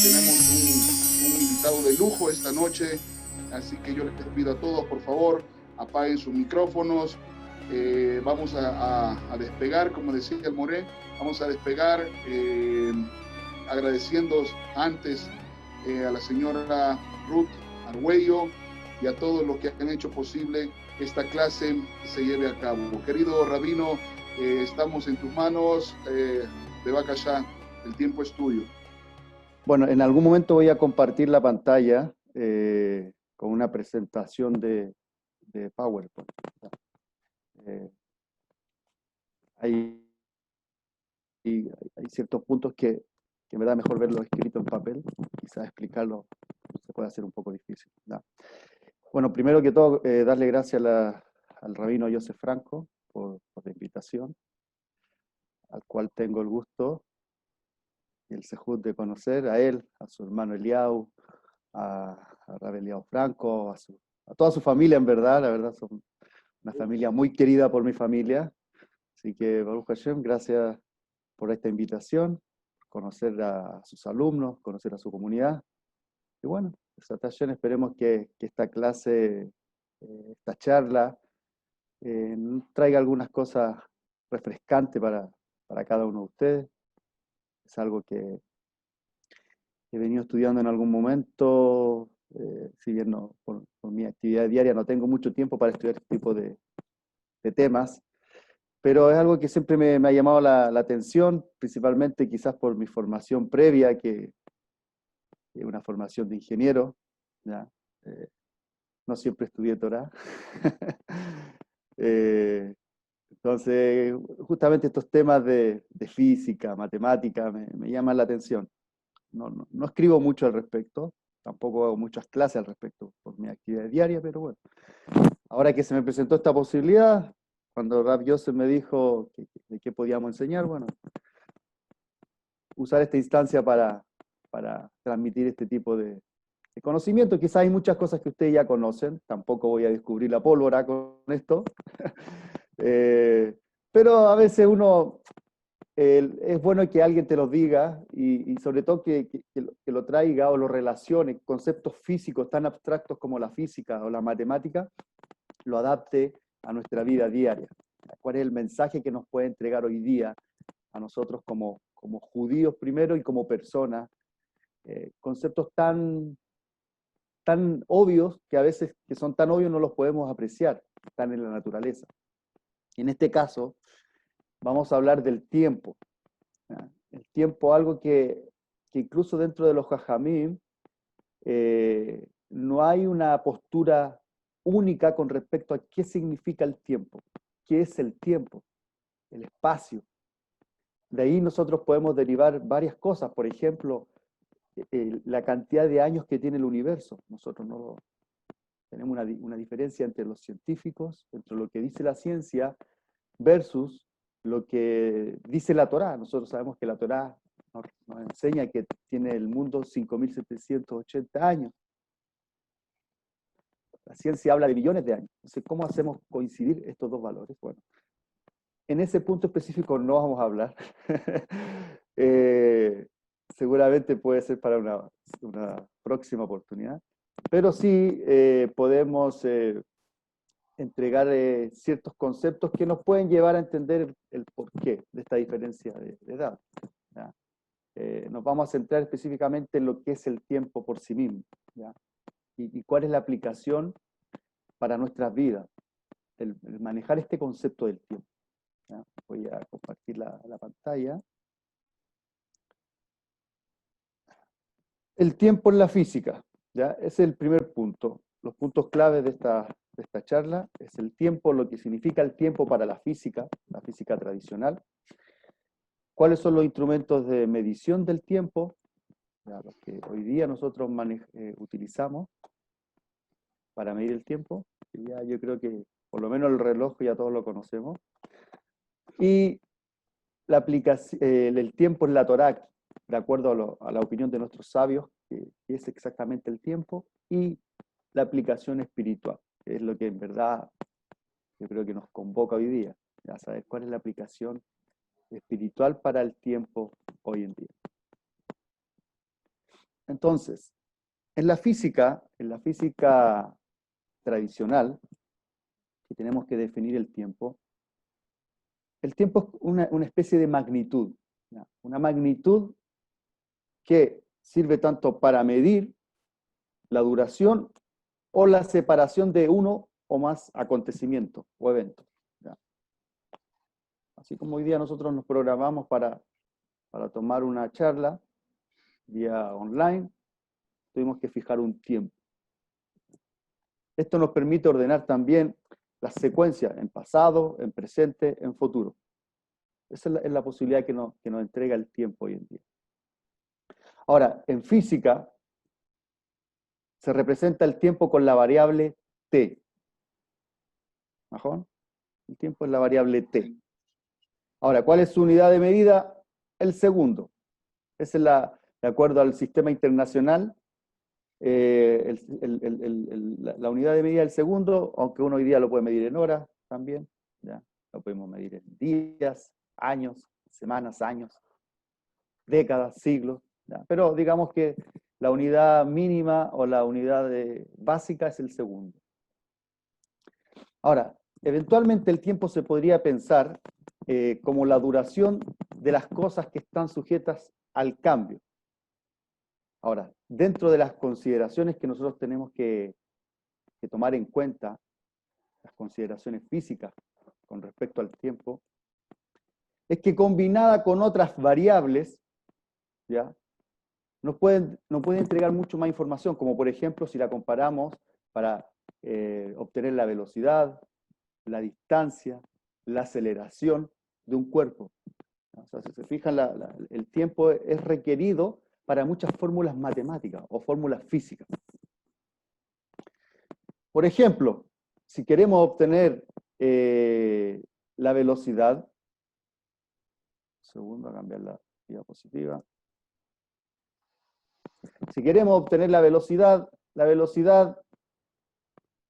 tenemos un invitado de lujo esta noche, así que yo les pido a todos, por favor, apaguen sus micrófonos. Vamos a despegar, como decía el Moré, vamos a despegar agradeciendo antes a la señora Ruth Argüello y a todos los que han hecho posible que esta clase se lleve a cabo. Querido Rabino, estamos en tus manos, de Bacallá, el tiempo es tuyo. Bueno, en algún momento voy a compartir la pantalla con una presentación de PowerPoint. Hay ciertos puntos que me da mejor verlo escrito en papel, quizás explicarlo se puede hacer un poco difícil, ¿no? Bueno, primero que todo, darle gracias al rabino Joseph Franco por la invitación, al cual tengo el gusto y el sejud de conocer, a él, a su hermano Eliau, a Rab Eliau Franco, a toda su familia, en verdad, la verdad son una familia muy querida por mi familia. Así que, Baruch Hashem, gracias por esta invitación, conocer a sus alumnos, conocer a su comunidad. Y bueno, esperemos que esta clase, esta charla, traiga algunas cosas refrescantes para cada uno de ustedes. Es algo que he venido estudiando en algún momento, si bien no, por mi actividad diaria no tengo mucho tiempo para estudiar este tipo de temas, pero es algo que siempre me ha llamado la atención, principalmente quizás por mi formación previa, que es una formación de ingeniero, ¿ya? No siempre estudié Torah. Entonces, justamente estos temas de física, matemática, me llaman la atención. No escribo mucho al respecto, tampoco hago muchas clases al respecto por mi actividad diaria, pero bueno, ahora que se me presentó esta posibilidad, cuando Rab Yosef me dijo de qué podíamos enseñar, bueno, usar esta instancia para transmitir este tipo de conocimiento. Quizás hay muchas cosas que ustedes ya conocen, tampoco voy a descubrir la pólvora con esto, pero a veces es bueno que alguien te lo diga y sobre todo que lo traiga o lo relacione, conceptos físicos tan abstractos como la física o la matemática, lo adapte a nuestra vida diaria. ¿Cuál es el mensaje que nos puede entregar hoy día a nosotros como judíos primero y como personas? Conceptos tan obvios que a veces que son tan obvios no los podemos apreciar, están en la naturaleza. En este caso, vamos a hablar del tiempo. ¿Ya? El tiempo, algo que incluso dentro de los Jajamim no hay una postura única con respecto a qué significa el tiempo, qué es el tiempo, el espacio. De ahí nosotros podemos derivar varias cosas, por ejemplo, la cantidad de años que tiene el universo. Nosotros no tenemos una diferencia entre los científicos, entre lo que dice la ciencia versus lo que dice la Torá. Nosotros sabemos que la Torá nos enseña que tiene el mundo 5.780 años. La ciencia habla de billones de años. Entonces, ¿cómo hacemos coincidir estos dos valores? Bueno, en ese punto específico no vamos a hablar. Seguramente puede ser para una próxima oportunidad. Pero sí podemos entregar ciertos conceptos que nos pueden llevar a entender el porqué de esta diferencia de edad. ¿Ya? Nos vamos a centrar específicamente en lo que es el tiempo por sí mismo, ¿ya? Y cuál es la aplicación para nuestras vidas, el manejar este concepto del tiempo. ¿Ya? Voy a compartir la pantalla. El tiempo en la física, ¿ya? Ese es el primer punto. Los puntos claves de esta charla es el tiempo, lo que significa el tiempo para la física tradicional. ¿Cuáles son los instrumentos de medición del tiempo? Ya, los que hoy día nosotros utilizamos para medir el tiempo. Ya yo creo que por lo menos el reloj ya todos lo conocemos. Y la aplicación, el tiempo en la Torá, de acuerdo a la opinión de nuestros sabios, que es exactamente el tiempo, y la aplicación espiritual, que es lo que en verdad yo creo que nos convoca hoy día. Ya saber cuál es la aplicación espiritual para el tiempo hoy en día. Entonces, en la física tradicional, que tenemos que definir el tiempo es una especie de magnitud, ¿ya? Una magnitud que sirve tanto para medir la duración o la separación de uno o más acontecimientos o eventos, ¿ya? Así como hoy día nosotros nos programamos para tomar una charla vía online, tuvimos que fijar un tiempo. Esto nos permite ordenar también las secuencias en pasado, en presente, en futuro. Esa es la posibilidad que nos entrega el tiempo hoy en día. Ahora, en física se representa el tiempo con la variable t. ¿Majón? El tiempo es la variable t. Ahora, ¿cuál es su unidad de medida? El segundo. Esa es de acuerdo al sistema internacional, la unidad de medida del segundo, aunque uno hoy día lo puede medir en horas también, ¿ya? Lo podemos medir en días, años, semanas, años, décadas, siglos, ¿ya? Pero digamos que la unidad mínima o la unidad básica es el segundo. Ahora, eventualmente el tiempo se podría pensar como la duración de las cosas que están sujetas al cambio. Ahora, dentro de las consideraciones que nosotros tenemos que tomar en cuenta, las consideraciones físicas con respecto al tiempo, es que combinada con otras variables, ¿ya? nos puede entregar mucho más información, como por ejemplo si la comparamos para obtener la velocidad, la distancia, la aceleración de un cuerpo. O sea, si se fijan, el tiempo es requerido para muchas fórmulas matemáticas o fórmulas físicas. Por ejemplo, si queremos obtener la velocidad, un segundo a cambiar la diapositiva. Si queremos obtener la velocidad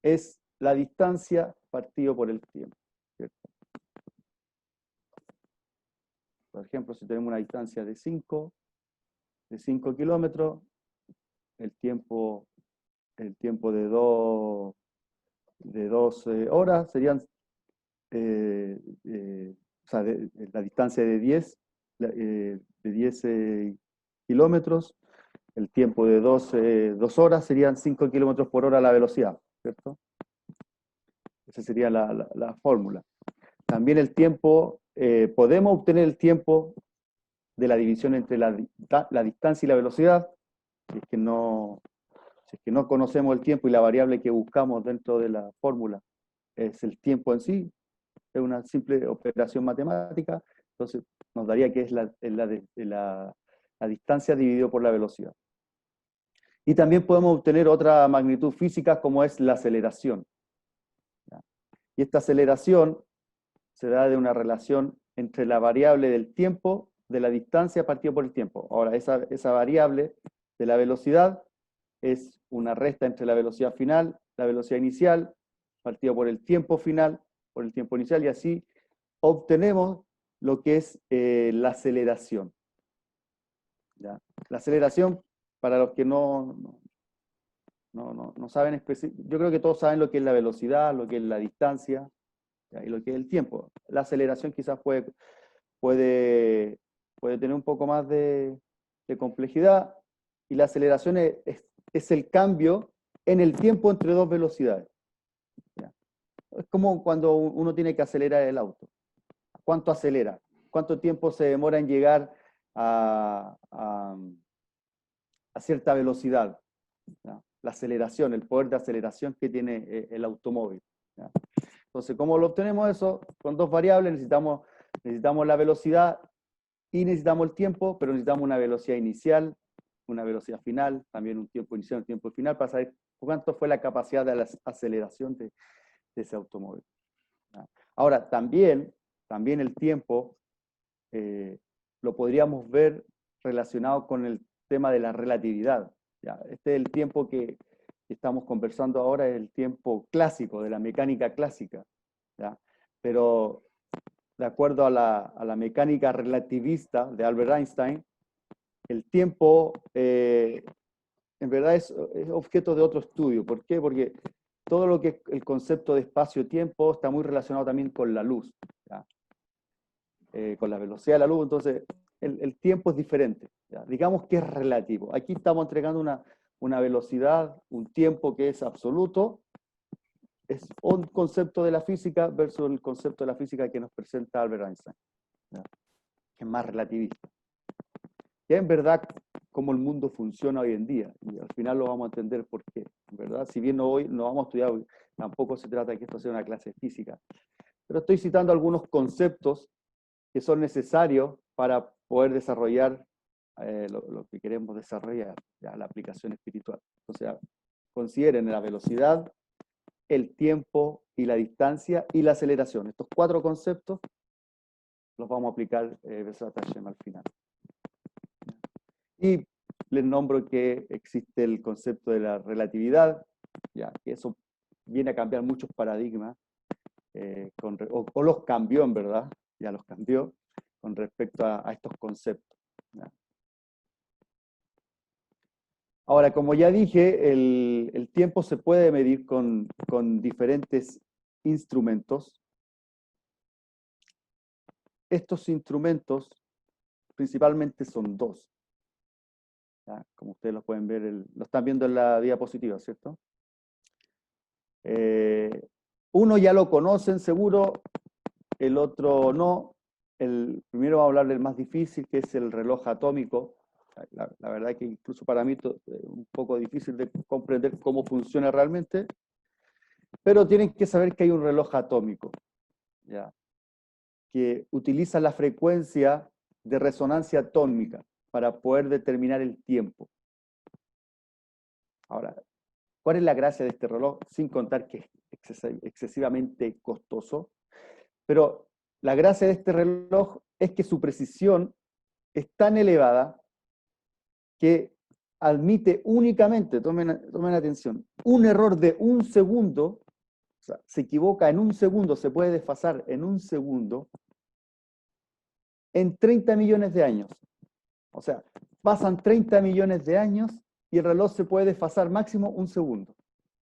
es la distancia partido por el tiempo, ¿cierto? Por ejemplo, si tenemos una distancia de 5 kilómetros, el tiempo de 2 horas serían, o sea, la distancia de 10 kilómetros, el tiempo de 2 horas serían 5 kilómetros por hora la velocidad, ¿cierto? Esa sería la fórmula. También el tiempo, podemos obtener el tiempo de la división entre la distancia y la velocidad, si es que no conocemos el tiempo y la variable que buscamos dentro de la fórmula es el tiempo en sí, es una simple operación matemática, entonces nos daría que es la distancia dividido por la velocidad. Y también podemos obtener otra magnitud física como es la aceleración, ¿ya? Y esta aceleración se da de una relación entre la variable del tiempo, de la distancia partido por el tiempo. Ahora, esa variable de la velocidad es una resta entre la velocidad final, la velocidad inicial, partido por el tiempo final, por el tiempo inicial, y así obtenemos lo que es la aceleración, ¿ya? La aceleración, para los que no saben, yo creo que todos saben lo que es la velocidad, lo que es la distancia, ¿ya? Y lo que es el tiempo. La aceleración quizás puede tener un poco más de complejidad, y la aceleración es el cambio en el tiempo entre dos velocidades, ¿ya? Es como cuando uno tiene que acelerar el auto. ¿Cuánto acelera? ¿Cuánto tiempo se demora en llegar a cierta velocidad, ¿ya? La aceleración, el poder de aceleración que tiene el automóvil, ¿ya? Entonces, ¿cómo lo obtenemos eso? Con dos variables, necesitamos la velocidad y necesitamos el tiempo, pero necesitamos una velocidad inicial, una velocidad final, también un tiempo inicial, un tiempo final, para saber cuánto fue la capacidad de la aceleración de ese automóvil, ¿ya? Ahora, también el tiempo lo podríamos ver relacionado con el tema de la relatividad, ¿ya? Este es el tiempo que estamos conversando ahora, es el tiempo clásico, de la mecánica clásica, ¿ya? Pero de acuerdo a la mecánica relativista de Albert Einstein, el tiempo en verdad es objeto de otro estudio. ¿Por qué? Porque todo lo que es el concepto de espacio-tiempo está muy relacionado también con la luz, ¿ya? Con la velocidad de la luz, entonces el tiempo es diferente, ¿ya? Digamos que es relativo. Aquí estamos entregando una velocidad, un tiempo que es absoluto, es un concepto de la física versus el concepto de la física que nos presenta Albert Einstein, ¿ya? Que es más relativista. Que en verdad cómo el mundo funciona hoy en día, y al final lo vamos a entender por qué, ¿verdad? Si bien hoy no vamos a estudiar, tampoco se trata de que esto sea una clase de física, pero estoy citando algunos conceptos que son necesarios para poder desarrollar lo que queremos desarrollar, ya, la aplicación espiritual. O sea, consideren la velocidad, el tiempo y la distancia y la aceleración. Estos 4 conceptos los vamos a aplicar Besat Hashem al final. Y les nombro que existe el concepto de la relatividad, ya, que eso viene a cambiar muchos paradigmas, o los cambió en verdad, ya los cambió con respecto a estos conceptos, ¿ya? Ahora, como ya dije, el tiempo se puede medir con diferentes instrumentos. Estos instrumentos principalmente son 2. ¿Ya? Como ustedes lo pueden ver, lo están viendo en la diapositiva, ¿cierto? Uno ya lo conocen seguro, el otro no. El primero vamos a hablar del más difícil, que es el reloj atómico. La verdad que incluso para mí es un poco difícil de comprender cómo funciona realmente, pero tienen que saber que hay un reloj atómico, ¿ya? Que utiliza la frecuencia de resonancia atómica para poder determinar el tiempo. Ahora, ¿cuál es la gracia de este reloj? Sin contar que es excesivamente costoso, pero la gracia de este reloj es que su precisión es tan elevada que admite únicamente, tomen atención, un error de 1 segundo, o sea, se equivoca en 1 segundo, se puede desfasar en 1 segundo, en 30 millones de años. O sea, pasan 30 millones de años y el reloj se puede desfasar máximo 1 segundo.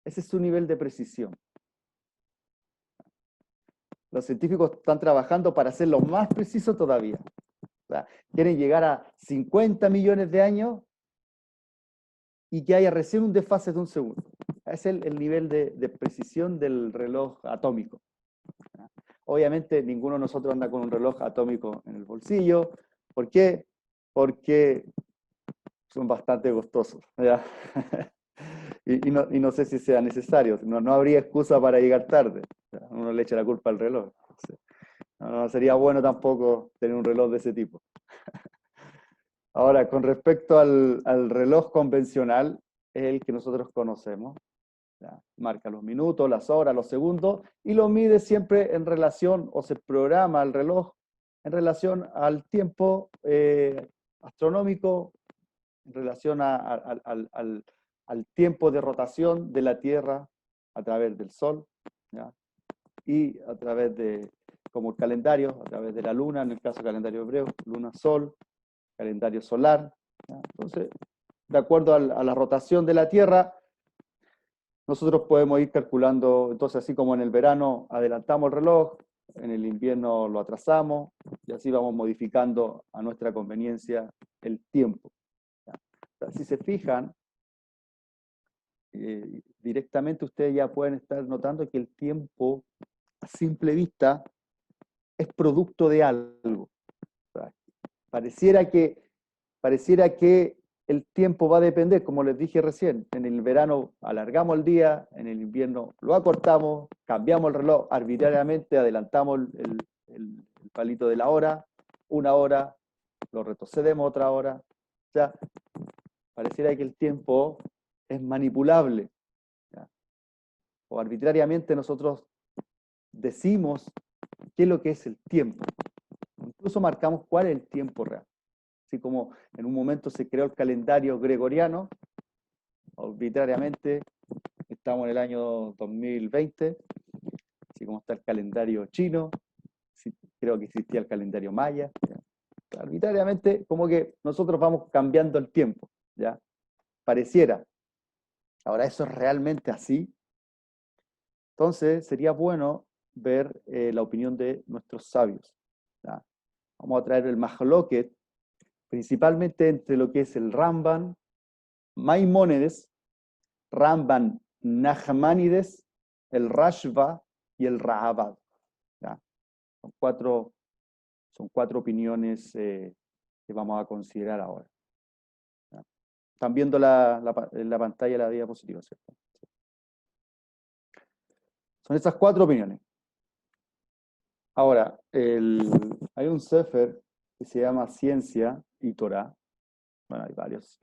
Ese es su nivel de precisión. Los científicos están trabajando para hacerlo más preciso todavía. O sea, quieren llegar a 50 millones de años y que haya recién un desfase de 1 segundo. Ese es el nivel de precisión del reloj atómico. Obviamente ninguno de nosotros anda con un reloj atómico en el bolsillo. ¿Por qué? Porque son bastante costosos, ¿ya? y no sé si sea necesario. No habría excusa para llegar tarde. Uno le echa la culpa al reloj. No sería bueno tampoco tener un reloj de ese tipo. Ahora, con respecto al reloj convencional, es el que nosotros conocemos. ¿Ya? Marca los minutos, las horas, los segundos, y lo mide siempre en relación, o se programa el reloj en relación al tiempo astronómico, en relación al tiempo de rotación de la Tierra a través del Sol, ¿ya? Y a través de, como el calendario, a través de la Luna, en el caso del calendario hebreo, Luna-Sol, calendario solar, ¿ya? Entonces, de acuerdo a la rotación de la Tierra, nosotros podemos ir calculando, entonces así como en el verano adelantamos el reloj, en el invierno lo atrasamos, y así vamos modificando a nuestra conveniencia el tiempo. ¿Ya? O sea, si se fijan, directamente ustedes ya pueden estar notando que el tiempo, a simple vista, es producto de algo. O sea, pareciera que el tiempo va a depender, como les dije recién, en el verano alargamos el día, en el invierno lo acortamos, cambiamos el reloj arbitrariamente, adelantamos el palito de la hora, 1 hora, lo retrocedemos otra hora. O sea, pareciera que el tiempo es manipulable, ¿ya? O arbitrariamente nosotros decimos qué es lo que es el tiempo. Incluso marcamos cuál es el tiempo real. Así como en un momento se creó el calendario gregoriano, arbitrariamente estamos en el año 2020, así como está el calendario chino, creo que existía el calendario maya, ¿ya? Arbitrariamente como que nosotros vamos cambiando el tiempo, ¿ya? pareciera. Ahora, ¿eso es realmente así? Entonces, sería bueno ver la opinión de nuestros sabios. ¿Ya? Vamos a traer el Mahloket, principalmente entre lo que es el Ramban, Maimónides, Ramban Nachmanides, el Rashba y el Rahabad. ¿Ya? Son cuatro opiniones que vamos a considerar ahora. ¿Ya? Están viendo en la pantalla la diapositiva, ¿cierto? Son esas cuatro opiniones. Ahora, hay un sefer que se llama Ciencia y Torah. Bueno, hay varios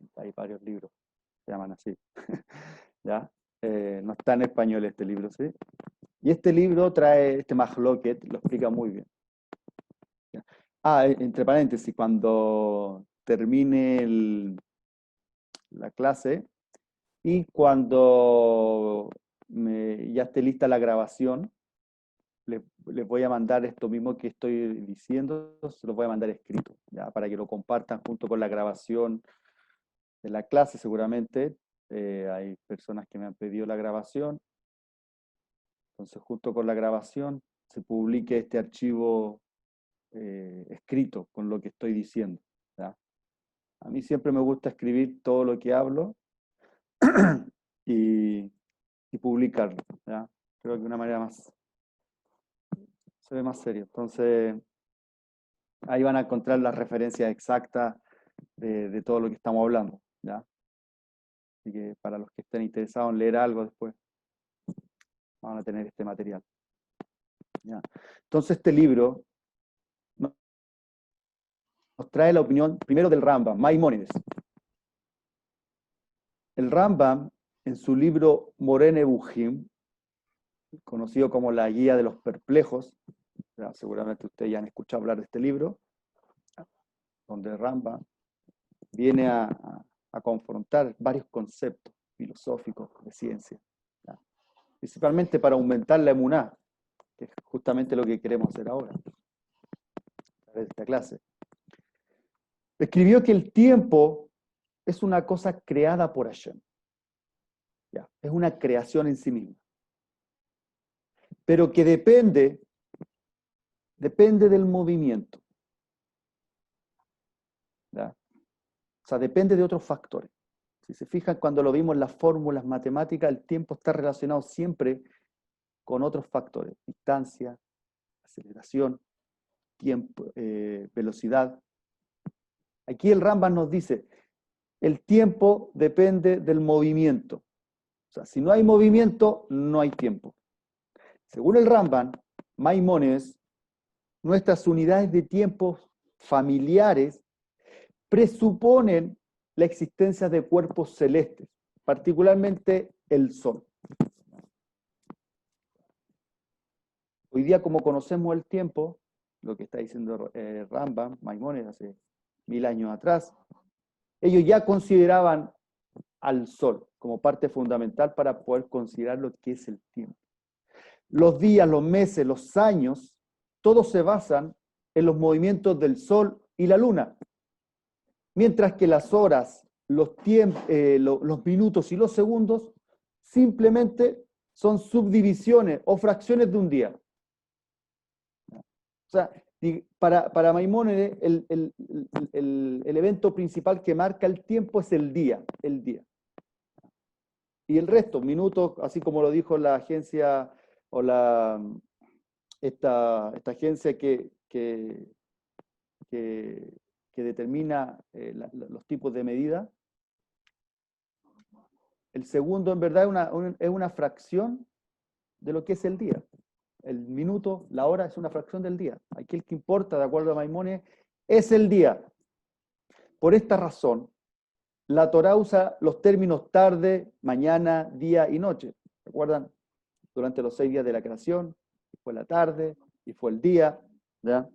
libros que se llaman así. ¿Ya? No está en español este libro, ¿sí? Y este libro trae, este Mahloket, lo explica muy bien. ¿Ya? Entre paréntesis, cuando termine la clase y cuando ya esté lista la grabación, les voy a mandar esto mismo que estoy diciendo, se los voy a mandar escrito, ¿ya? Para que lo compartan junto con la grabación de la clase seguramente. Hay personas que me han pedido la grabación, entonces junto con la grabación se publique este archivo escrito con lo que estoy diciendo, ¿ya? A mí siempre me gusta escribir todo lo que hablo y publicarlo, ¿ya? Creo que de una manera se ve más serio. Entonces, ahí van a encontrar las referencias exactas de todo lo que estamos hablando, ¿ya? Así que para los que estén interesados en leer algo después, van a tener este material, ¿ya? Entonces, este libro nos trae la opinión primero del Rambam, Maimónides. El Rambam, en su libro Moreh Nevuchim, conocido como la Guía de los Perplejos, ¿ya? Seguramente ustedes ya han escuchado hablar de este libro, donde Rambam viene a confrontar varios conceptos filosóficos de ciencia, ¿ya? Principalmente para aumentar la emuná, que es justamente lo que queremos hacer ahora, a través de esta clase. Escribió que el tiempo es una cosa creada por Hashem, ¿ya? Es una creación en sí misma, pero que depende del movimiento, ¿ya? O sea, depende de otros factores. Si se fijan, cuando lo vimos en las fórmulas matemáticas, el tiempo está relacionado siempre con otros factores: distancia, aceleración, tiempo, velocidad. Aquí el Rambam nos dice, el tiempo depende del movimiento. O sea, si no hay movimiento, no hay tiempo. Según el Rambam, Maimónides, nuestras unidades de tiempo familiares presuponen la existencia de cuerpos celestes, particularmente el Sol. Hoy día, como conocemos el tiempo, lo que está diciendo Rambam, Maimónides, hace 1000 años atrás, ellos ya consideraban al Sol como parte fundamental para poder considerar lo que es el tiempo. Los días, los meses, los años, todos se basan en los movimientos del Sol y la Luna, mientras que las horas, los minutos y los segundos simplemente son subdivisiones o fracciones de un día. O sea, para Maimónides, el evento principal que marca el tiempo es el día. Y el resto, minutos, así como lo dijo la agencia o esta agencia que determina los tipos de medida, el segundo en verdad es una fracción de lo que es el día. El minuto, la hora es una fracción del día. Aquí el que importa, de acuerdo a Maimónides, es el día. Por esta razón, la Torá usa los términos tarde, mañana, día y noche. ¿Recuerdan? Durante los 6 días de la creación, fue la tarde y fue el día, ¿ya?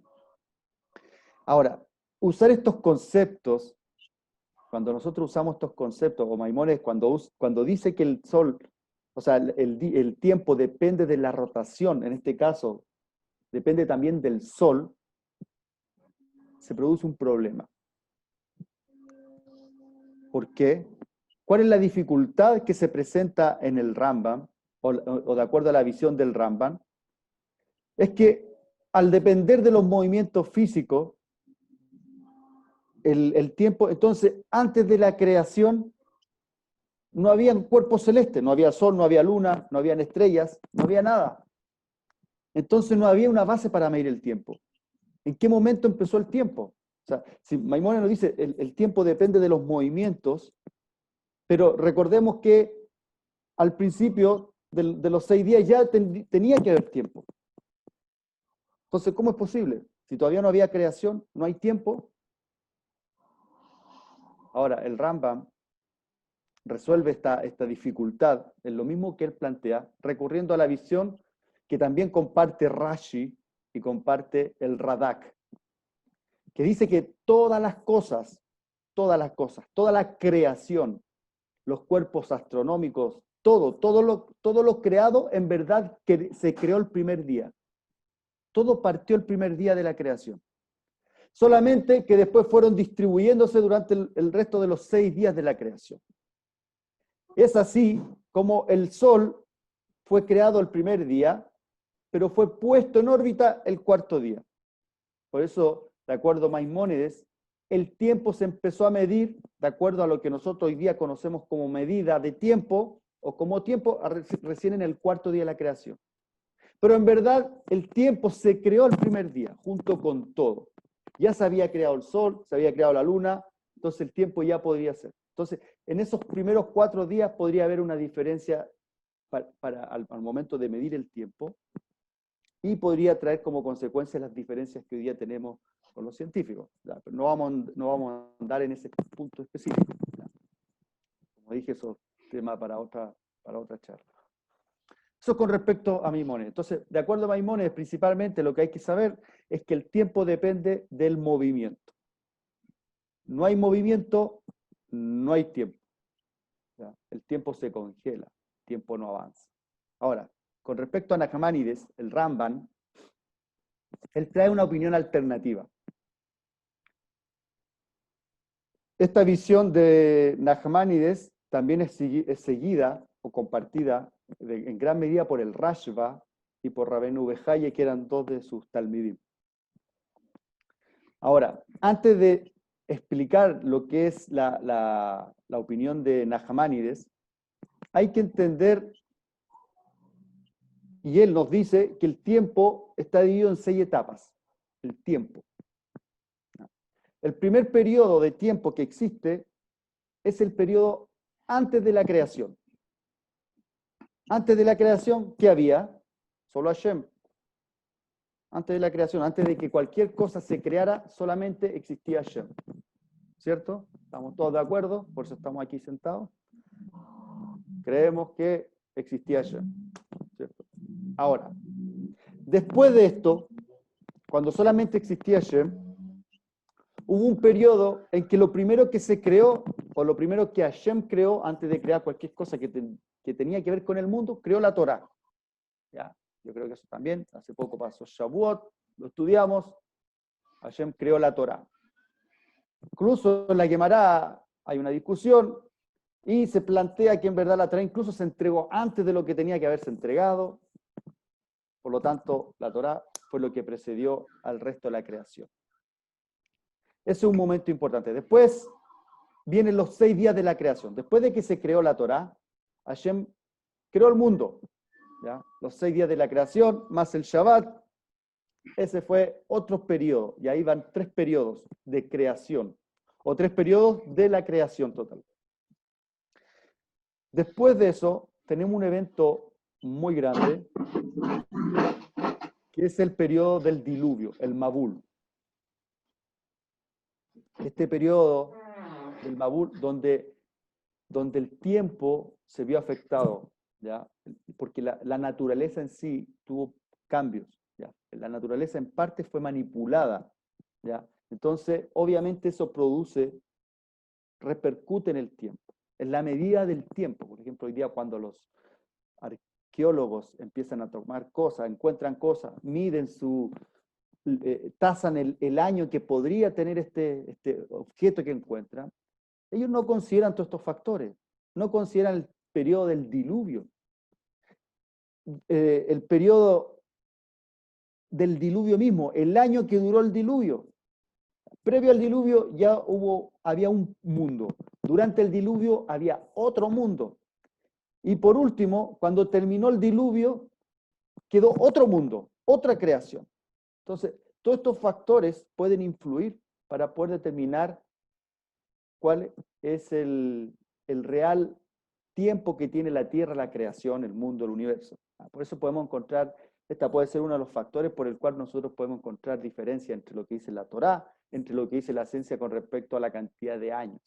Ahora, usar estos conceptos, cuando nosotros usamos estos conceptos, o Maimónides cuando dice que el sol, o sea, el tiempo depende de la rotación, en este caso, depende también del sol, se produce un problema. ¿Por qué? ¿Cuál es la dificultad que se presenta en el Rambam, o de acuerdo a la visión del Rambam? Es que al depender de los movimientos físicos, el tiempo, entonces, antes de la creación, no había cuerpos celestes, no había sol, no había luna, no habían estrellas, no había nada. Entonces no había una base para medir el tiempo. ¿En qué momento empezó el tiempo? O sea, si Maimónides nos dice, el tiempo depende de los movimientos, pero recordemos que al principio de los 6 días ya tenía que haber tiempo. Entonces, ¿cómo es posible? Si todavía no había creación, no hay tiempo. Ahora, el Rambam resuelve esta dificultad en lo mismo que él plantea, recurriendo a la visión que también comparte Rashi y comparte el Radak, que dice que toda la creación, los cuerpos astronómicos, todo lo creado, en verdad que se creó el primer día. Todo partió el primer día de la creación. Solamente que después fueron distribuyéndose durante el resto de los 6 días de la creación. Es así como el Sol fue creado el primer día, pero fue puesto en órbita el 4.º día. Por eso, de acuerdo a Maimónides, el tiempo se empezó a medir de acuerdo a lo que nosotros hoy día conocemos como medida de tiempo, o como tiempo recién en el 4.º día de la creación. Pero en verdad, el tiempo se creó el primer día, junto con todo. Ya se había creado el sol, se había creado la luna, entonces el tiempo ya podría ser. Entonces, en esos primeros 4 días podría haber una diferencia al momento de medir el tiempo, y podría traer como consecuencia las diferencias que hoy día tenemos con los científicos. ¿Ya? Pero no vamos a andar en ese punto específico. ¿Ya? Como dije, eso es tema para otra charla. Eso con respecto a Maimónides. Entonces, de acuerdo a Maimónides, principalmente lo que hay que saber es que el tiempo depende del movimiento. No hay movimiento, no hay tiempo. ¿Ya? El tiempo se congela, el tiempo no avanza. Ahora, con respecto a Nachmanides, el Rambam, él trae una opinión alternativa. Esta visión de Nachmanides también es seguida o compartida en gran medida por el Rashba y por Rabenu Bejaye, que eran 2 de sus talmidim. Ahora, antes de explicar lo que es la opinión de Nachmanides, hay que entender, y él nos dice que el tiempo está dividido en 6 etapas. El tiempo. El primer periodo de tiempo que existe es el periodo antes de la creación. Antes de la creación, ¿qué había? Solo Hashem. Antes de la creación, antes de que cualquier cosa se creara, solamente existía Hashem. ¿Cierto? ¿Estamos todos de acuerdo? Por eso estamos aquí sentados. Creemos que existía Hashem. ¿Cierto? Ahora, después de esto, cuando solamente existía Hashem, hubo un periodo en que lo primero que se creó, o lo primero que Hashem creó antes de crear cualquier cosa que tenía que ver con el mundo, creó la Torá. ¿Ya? Yo creo que eso también, hace poco pasó Shavuot, lo estudiamos, Hashem creó la Torá. Incluso en la Gemara hay una discusión, y se plantea que en verdad la Torá incluso se entregó antes de lo que tenía que haberse entregado. Por lo tanto, la Torá fue lo que precedió al resto de la creación. Ese es un momento importante. Después vienen los 6 días de la creación. Después de que se creó la Torá, Hashem creó el mundo. ¿Ya? Los 6 días de la creación, más el Shabbat, ese fue otro periodo. Y ahí van 3 periodos de creación, o 3 periodos de la creación total. Después de eso, tenemos un evento muy grande, que es el periodo del diluvio, el Mabul. Este periodo del Mabul, donde el tiempo se vio afectado, ¿ya? Porque la naturaleza en sí tuvo cambios, ¿ya? La naturaleza en parte fue manipulada, ¿ya? Entonces, obviamente eso repercute en el tiempo, en la medida del tiempo. Por ejemplo, hoy día cuando los arqueólogos empiezan a tomar cosas, encuentran cosas, miden tasan el año que podría tener este objeto que encuentran, ellos no consideran todos estos factores. no consideran el periodo del diluvio. El periodo del diluvio mismo, el año que duró el diluvio. Previo al diluvio ya había un mundo. Durante el diluvio había otro mundo. Y por último, cuando terminó el diluvio, quedó otro mundo, otra creación. Entonces, todos estos factores pueden influir para poder determinar cuál es el real tiempo que tiene la Tierra, la creación, el mundo, el universo. Por eso podemos encontrar, esta puede ser uno de los factores por el cual nosotros podemos encontrar diferencia entre lo que dice la Torá, entre lo que dice la ciencia con respecto a la cantidad de años.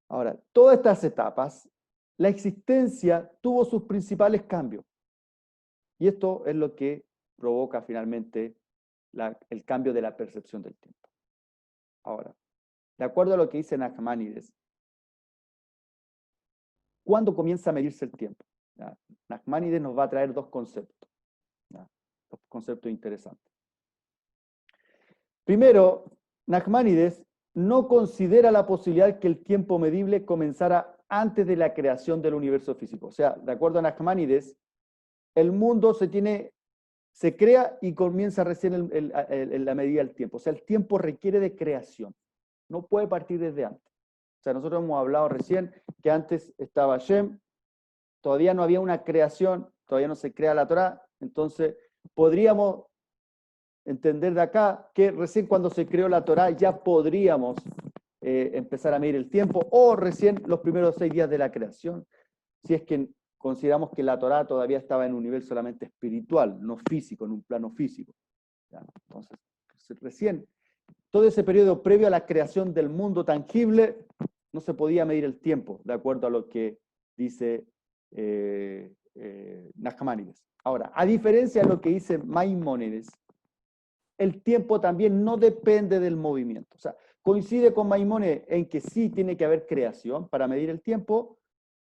Ahora, todas estas etapas, la existencia tuvo sus principales cambios. Y esto es lo que provoca finalmente el cambio de la percepción del tiempo. Ahora, de acuerdo a lo que dice Nachmanides, ¿cuándo comienza a medirse el tiempo? Nachmanides nos va a traer dos conceptos, dos conceptos interesantes. Primero, Nachmanides no considera la posibilidad que el tiempo medible comenzara antes de la creación del universo físico. O sea, de acuerdo a Nachmanides, el mundo se crea y comienza recién la medida del tiempo. O sea, el tiempo requiere de creación. No puede partir desde antes. O sea, nosotros hemos hablado recién que antes estaba Shem, todavía no había una creación, todavía no se crea la Torá, entonces podríamos entender de acá que recién cuando se creó la Torá ya podríamos empezar a medir el tiempo, o recién los primeros 6 días de la creación, si es que consideramos que la Torá todavía estaba en un nivel solamente espiritual, no físico, en un plano físico. ¿Ya? Entonces, recién, todo ese periodo previo a la creación del mundo tangible, no se podía medir el tiempo, de acuerdo a lo que dice Nachmanides. Ahora, a diferencia de lo que dice Maimónides, el tiempo también no depende del movimiento. O sea, coincide con Maimónides en que sí tiene que haber creación para medir el tiempo,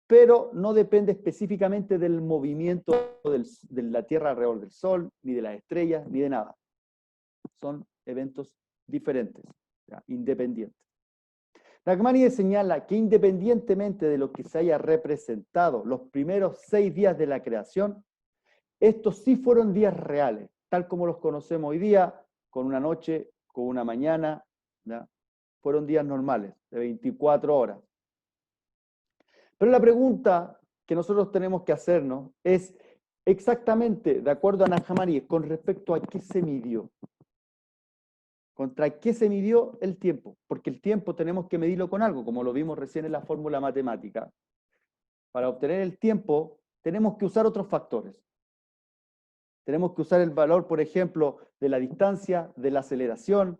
pero no depende específicamente del movimiento de la Tierra alrededor del Sol, ni de las estrellas, ni de nada. Son eventos diferentes, ¿ya? Independientes. Nachmanides señala que independientemente de lo que se haya representado los primeros 6 días de la creación, estos sí fueron días reales, tal como los conocemos hoy día, con una noche, con una mañana, ¿ya? Fueron días normales, de 24 horas. Pero la pregunta que nosotros tenemos que hacernos es exactamente, de acuerdo a Nachmanides, con respecto a qué se midió. ¿Contra qué se midió el tiempo? Porque el tiempo tenemos que medirlo con algo, como lo vimos recién en la fórmula matemática. Para obtener el tiempo tenemos que usar otros factores. Tenemos que usar el valor, por ejemplo, de la distancia, de la aceleración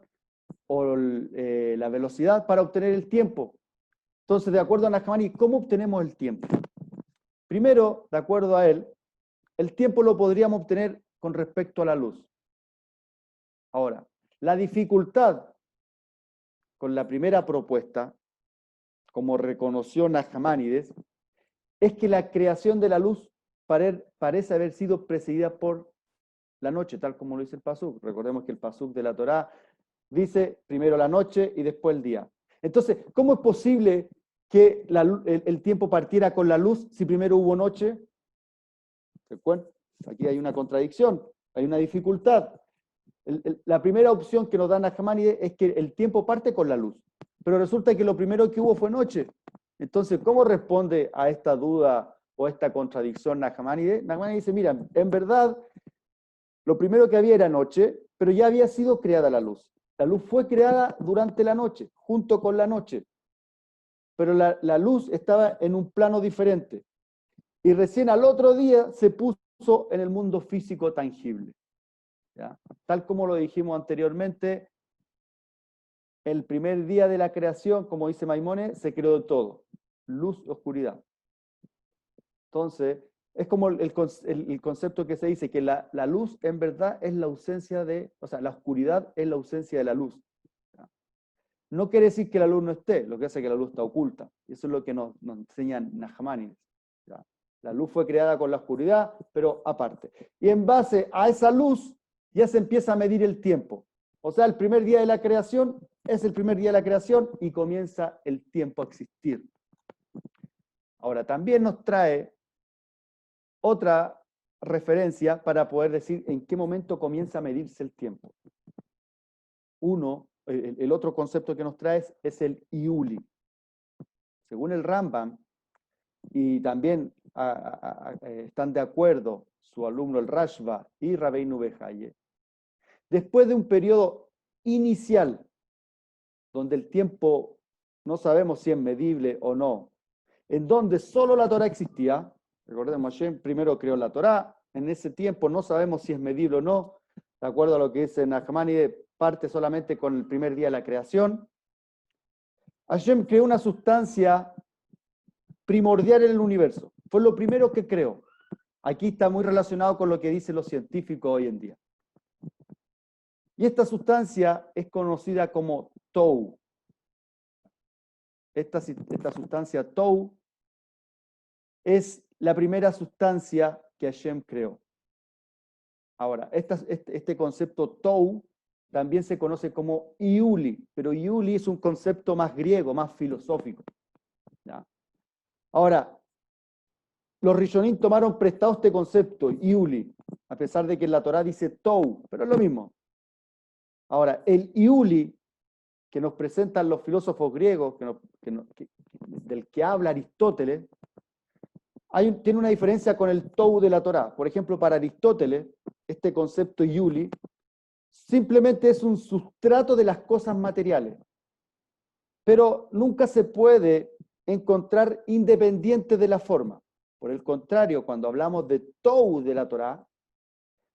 o la velocidad para obtener el tiempo. Entonces, de acuerdo a Nachmanides, ¿cómo obtenemos el tiempo? Primero, de acuerdo a él, el tiempo lo podríamos obtener con respecto a la luz. Ahora, la dificultad con la primera propuesta, como reconoció Nachmanides, es que la creación de la luz parece haber sido precedida por la noche, tal como lo dice el Pasuk. Recordemos que el Pasuk de la Torá dice primero la noche y después el día. Entonces, ¿cómo es posible que el tiempo partiera con la luz si primero hubo noche? Aquí hay una contradicción, hay una dificultad. La primera opción que nos da Nachmanides es que el tiempo parte con la luz, pero resulta que lo primero que hubo fue noche. Entonces, ¿cómo responde a esta duda o a esta contradicción Nachmanides? Nachmanides dice, mira, en verdad, lo primero que había era noche, pero ya había sido creada la luz. La luz fue creada durante la noche, junto con la noche, pero la luz estaba en un plano diferente. Y recién al otro día se puso en el mundo físico tangible. ¿Ya? Tal como lo dijimos anteriormente, el primer día de la creación, como dice Maimónides, se creó todo, luz y oscuridad. Entonces, es como el concepto que se dice, que la luz en verdad es la ausencia o sea, la oscuridad es la ausencia de la luz. ¿Ya? No quiere decir que la luz no esté, lo que hace es que la luz está oculta. Y eso es lo que nos enseña Nachmanides. ¿Ya? La luz fue creada con la oscuridad, pero aparte. Y en base a esa luz, ya se empieza a medir el tiempo. O sea, el primer día de la creación es el primer día de la creación y comienza el tiempo a existir. Ahora, también nos trae otra referencia para poder decir en qué momento comienza a medirse el tiempo. El otro concepto que nos trae es el Iuli. Según el Rambam, y también están de acuerdo su alumno el Rashba y Rabbeinu Behaye, después de un periodo inicial, donde el tiempo no sabemos si es medible o no, en donde solo la Torá existía, recordemos, Hashem primero creó la Torá, en ese tiempo no sabemos si es medible o no, de acuerdo a lo que dice Nachmanide, parte solamente con el primer día de la creación. Hashem creó una sustancia primordial en el universo, fue lo primero que creó. Aquí está muy relacionado con lo que dicen los científicos hoy en día. Y esta sustancia es conocida como Tou. Esta sustancia Tou es la primera sustancia que Hashem creó. Ahora, este concepto Tou también se conoce como Iuli, pero Iuli es un concepto más griego, más filosófico. ¿Ya? Ahora, los Rishonim tomaron prestado este concepto, Iuli, a pesar de que en la Torá dice Tou, pero es lo mismo. Ahora, el Iuli que nos presentan los filósofos griegos, del que habla Aristóteles, tiene una diferencia con el Tou de la Torá. Por ejemplo, para Aristóteles, este concepto Iuli simplemente es un sustrato de las cosas materiales, pero nunca se puede encontrar independiente de la forma. Por el contrario, cuando hablamos de Tou de la Torá,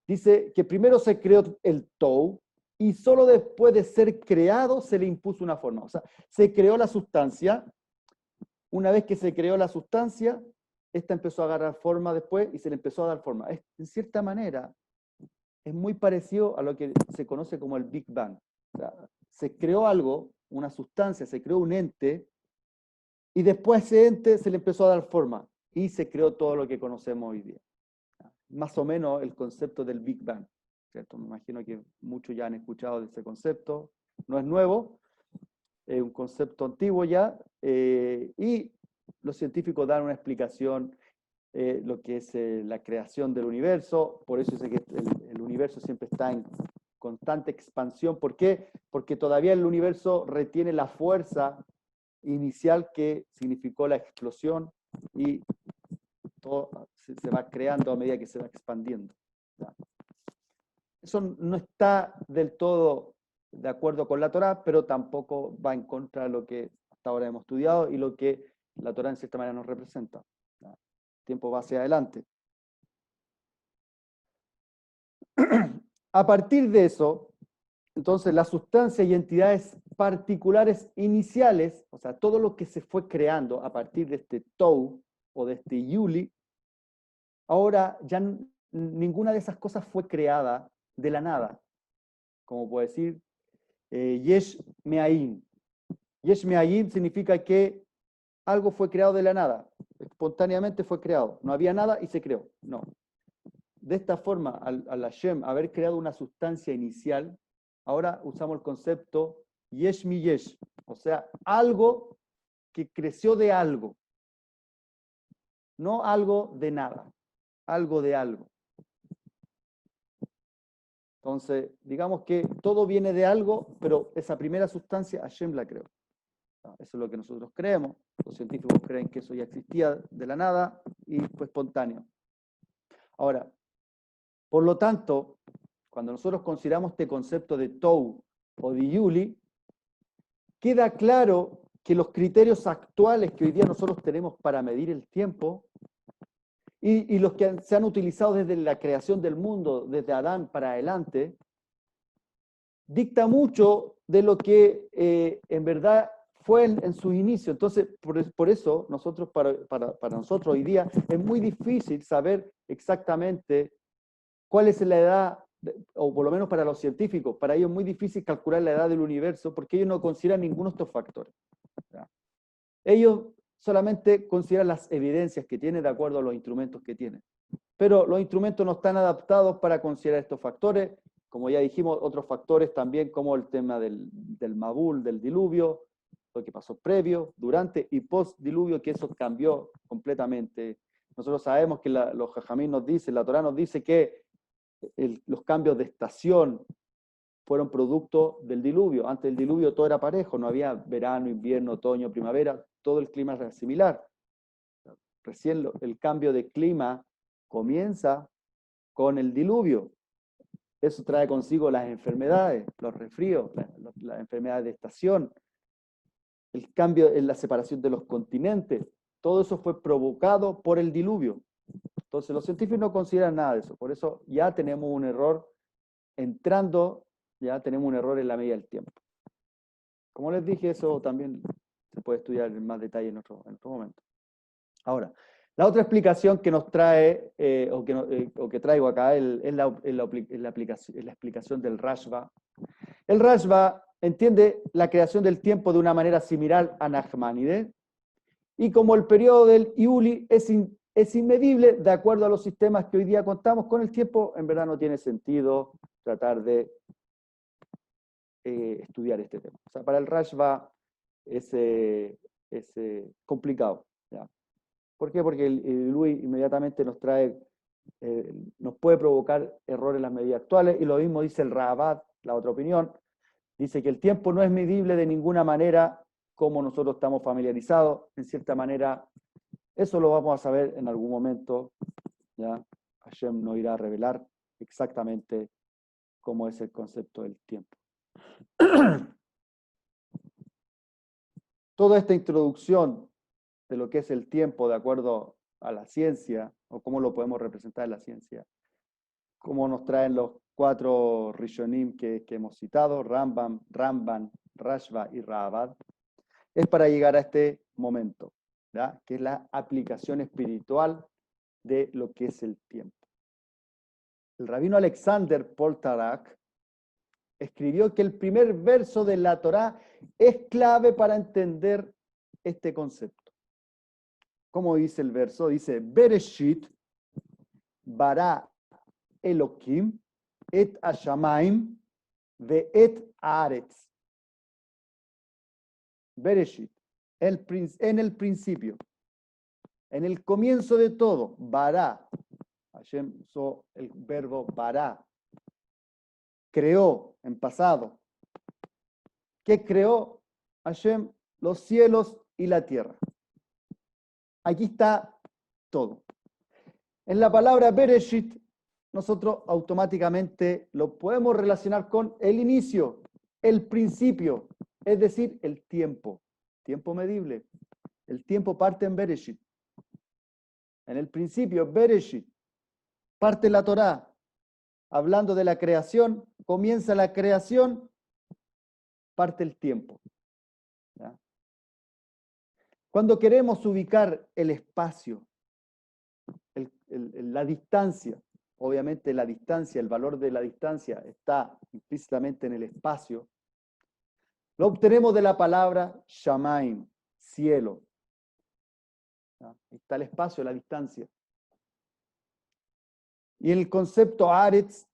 dice que primero se creó el Tou y solo después de ser creado se le impuso una forma. O sea, se creó la sustancia. Una vez que se creó la sustancia, esta empezó a agarrar forma después y se le empezó a dar forma. En cierta manera, es muy parecido a lo que se conoce como el Big Bang. O sea, se creó algo, una sustancia, se creó un ente, y después a ese ente se le empezó a dar forma, y se creó todo lo que conocemos hoy día. Más o menos el concepto del Big Bang, ¿cierto? Me imagino que muchos ya han escuchado de ese concepto, no es nuevo, es un concepto antiguo ya, y los científicos dan una explicación, lo que es la creación del universo, por eso es que el universo siempre está en constante expansión. ¿Por qué? Porque todavía el universo retiene la fuerza inicial que significó la explosión y todo se va creando a medida que se va expandiendo. ¿Ya? Eso no está del todo de acuerdo con la Torá, pero tampoco va en contra de lo que hasta ahora hemos estudiado y lo que la Torá en cierta manera nos representa. ¿Ya? El tiempo va hacia adelante. A partir de eso, entonces las sustancias y entidades particulares iniciales, o sea, todo lo que se fue creando a partir de este Tou o de este Iuli, ahora ya ninguna de esas cosas fue creada de la nada. Como puedo decir, Yesh Me'ayin. Yesh Me'ayin significa que algo fue creado de la nada, espontáneamente fue creado. No había nada y se creó. No. De esta forma, al Hashem haber creado una sustancia inicial, ahora usamos el concepto Yesh Mi Yesh, o sea, algo que creció de algo, no algo de nada, algo de algo. Entonces, digamos que todo viene de algo, pero esa primera sustancia Hashem la creó. Eso es lo que nosotros creemos. Los científicos creen que eso ya existía de la nada y fue espontáneo. Ahora, por lo tanto, cuando nosotros consideramos este concepto de Tou o de Iuli, queda claro que los criterios actuales que hoy día nosotros tenemos para medir el tiempo y los que se han utilizado desde la creación del mundo, desde Adán para adelante, dicta mucho de lo que en verdad fue en sus inicios. Entonces, por eso, para nosotros hoy día es muy difícil saber exactamente cuál es la edad, o por lo menos para los científicos, para ellos es muy difícil calcular la edad del universo porque ellos no consideran ninguno de estos factores. ¿Ya? Ellos solamente consideran las evidencias que tienen de acuerdo a los instrumentos que tienen. Pero los instrumentos no están adaptados para considerar estos factores, como ya dijimos, otros factores también como el tema del Mabul, del diluvio, lo que pasó previo, durante y post diluvio, que eso cambió completamente. Nosotros sabemos que los Jajamín nos dicen, la Torá nos dice que los cambios de estación fueron producto del diluvio. Antes del diluvio todo era parejo, no había verano, invierno, otoño, primavera, todo el clima era similar. Recién el cambio de clima comienza con el diluvio. Eso trae consigo las enfermedades, los resfríos, las enfermedades de estación, el cambio en la separación de los continentes. Todo eso fue provocado por el diluvio. Entonces los científicos no consideran nada de eso. Por eso ya tenemos un error ya tenemos un error en la medida del tiempo. Como les dije, eso también se puede estudiar en más detalle en otro momento. Ahora, la otra explicación que nos trae, o que traigo acá, es la explicación del Rashba. El Rashba entiende la creación del tiempo de una manera similar a Nachmanides, y como el periodo del Iuli es inmedible, de acuerdo a los sistemas que hoy día contamos con el tiempo, en verdad no tiene sentido tratar de estudiar este tema. O sea, para el Rashba es complicado. ¿Ya? ¿Por qué? Porque el Lui inmediatamente nos puede provocar errores en las medidas actuales, y lo mismo dice el Rabat, la otra opinión, dice que el tiempo no es medible de ninguna manera como nosotros estamos familiarizados, en cierta manera, eso lo vamos a saber en algún momento, ¿ya? Hashem nos irá a revelar exactamente cómo es el concepto del tiempo. Toda esta introducción de lo que es el tiempo de acuerdo a la ciencia, o cómo lo podemos representar en la ciencia, como nos traen los 4 Rishonim que hemos citado, Ramban, Rashba y Raavad, es para llegar a este momento, ¿ya? Que es la aplicación espiritual de lo que es el tiempo. El rabino Alexander Poltarak escribió que el primer verso de la Torá es clave para entender este concepto. ¿Cómo dice el verso? Dice, Bereshit bara Elohim et Hashamaim ve et Haaretz. Bereshit, en el principio, en el comienzo de todo, bara, Hashem usó el verbo bara, creó en pasado. ¿Qué creó Hashem? Los cielos y la tierra. Aquí está todo. En la palabra Bereshit, nosotros automáticamente lo podemos relacionar con el inicio, el principio, es decir, el tiempo medible. El tiempo parte en Bereshit. En el principio, Bereshit, parte la Torá. Hablando de la creación, comienza la creación, parte el tiempo. ¿Ya? Cuando queremos ubicar el espacio, la distancia, obviamente la distancia, el valor de la distancia está implícitamente en el espacio, lo obtenemos de la palabra Shamaim, cielo. ¿Ya? Está el espacio, la distancia. Y en el concepto Aretz,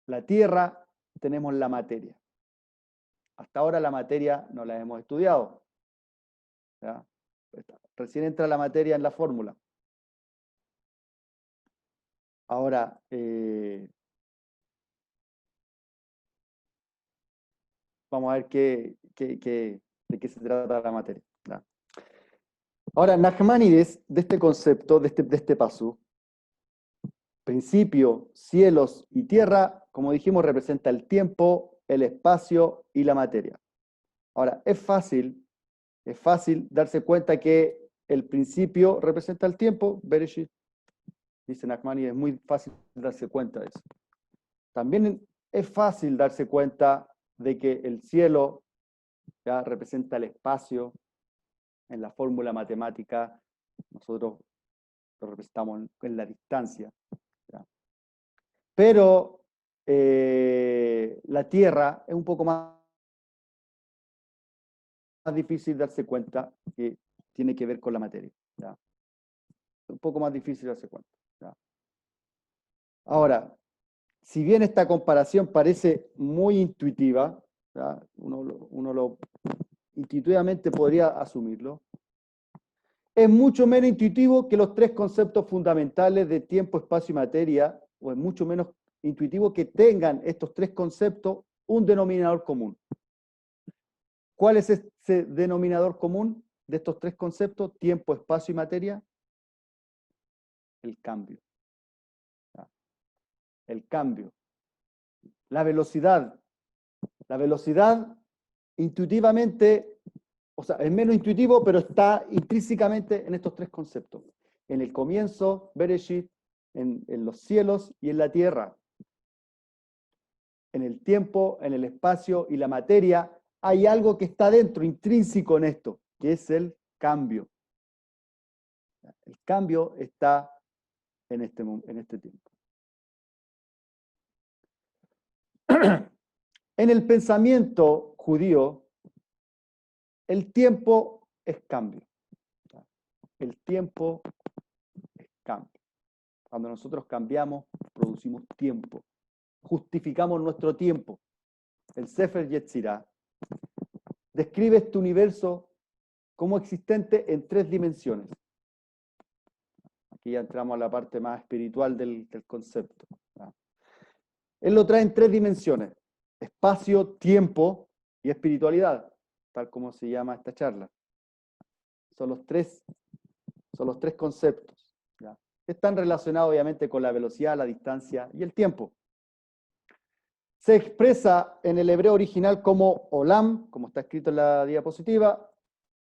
la tierra, tenemos la materia. Hasta ahora la materia no la hemos estudiado. ¿Ya? Recién entra la materia en la fórmula. Ahora, vamos a ver de qué se trata la materia. ¿Ya? Ahora, Nachmanides, de este concepto, de este pasú, principio, cielos y tierra, como dijimos, representa el tiempo, el espacio y la materia. Ahora, es fácil darse cuenta que el principio representa el tiempo, Bereshit, dice Nachmanides, es muy fácil darse cuenta de eso. También es fácil darse cuenta de que el cielo ya representa el espacio. En la fórmula matemática nosotros lo representamos en la distancia. ¿Ya? Pero la Tierra es un poco más difícil darse cuenta que tiene que ver con la materia. ¿Ya? Un poco más difícil darse cuenta. ¿Ya? Ahora, si bien esta comparación parece muy intuitiva, ¿ya? Intuitivamente podría asumirlo, es mucho menos intuitivo que los tres conceptos fundamentales de tiempo, espacio y materia, o es mucho menos intuitivo que tengan estos tres conceptos un denominador común. ¿Cuál es ese denominador común de estos tres conceptos, tiempo, espacio y materia? El cambio. El cambio. La velocidad. La velocidad intuitivamente, o sea, es menos intuitivo, pero está intrínsecamente en estos tres conceptos. En el comienzo, Bereshit, en los cielos y en la tierra. En el tiempo, en el espacio y la materia, hay algo que está dentro, intrínseco en esto, que es el cambio. El cambio está en este tiempo. En el pensamiento judío, el tiempo es cambio. El tiempo es cambio. Cuando nosotros cambiamos, producimos tiempo. Justificamos nuestro tiempo. El Sefer Yetzirah describe este universo como existente en tres dimensiones. Aquí ya entramos a la parte más espiritual del concepto. Él lo trae en tres dimensiones: espacio, tiempo y espiritualidad, tal como se llama esta charla. Son los tres conceptos, ¿ya? Están relacionados obviamente con la velocidad, la distancia y el tiempo. Se expresa en el hebreo original como olam, como está escrito en la diapositiva.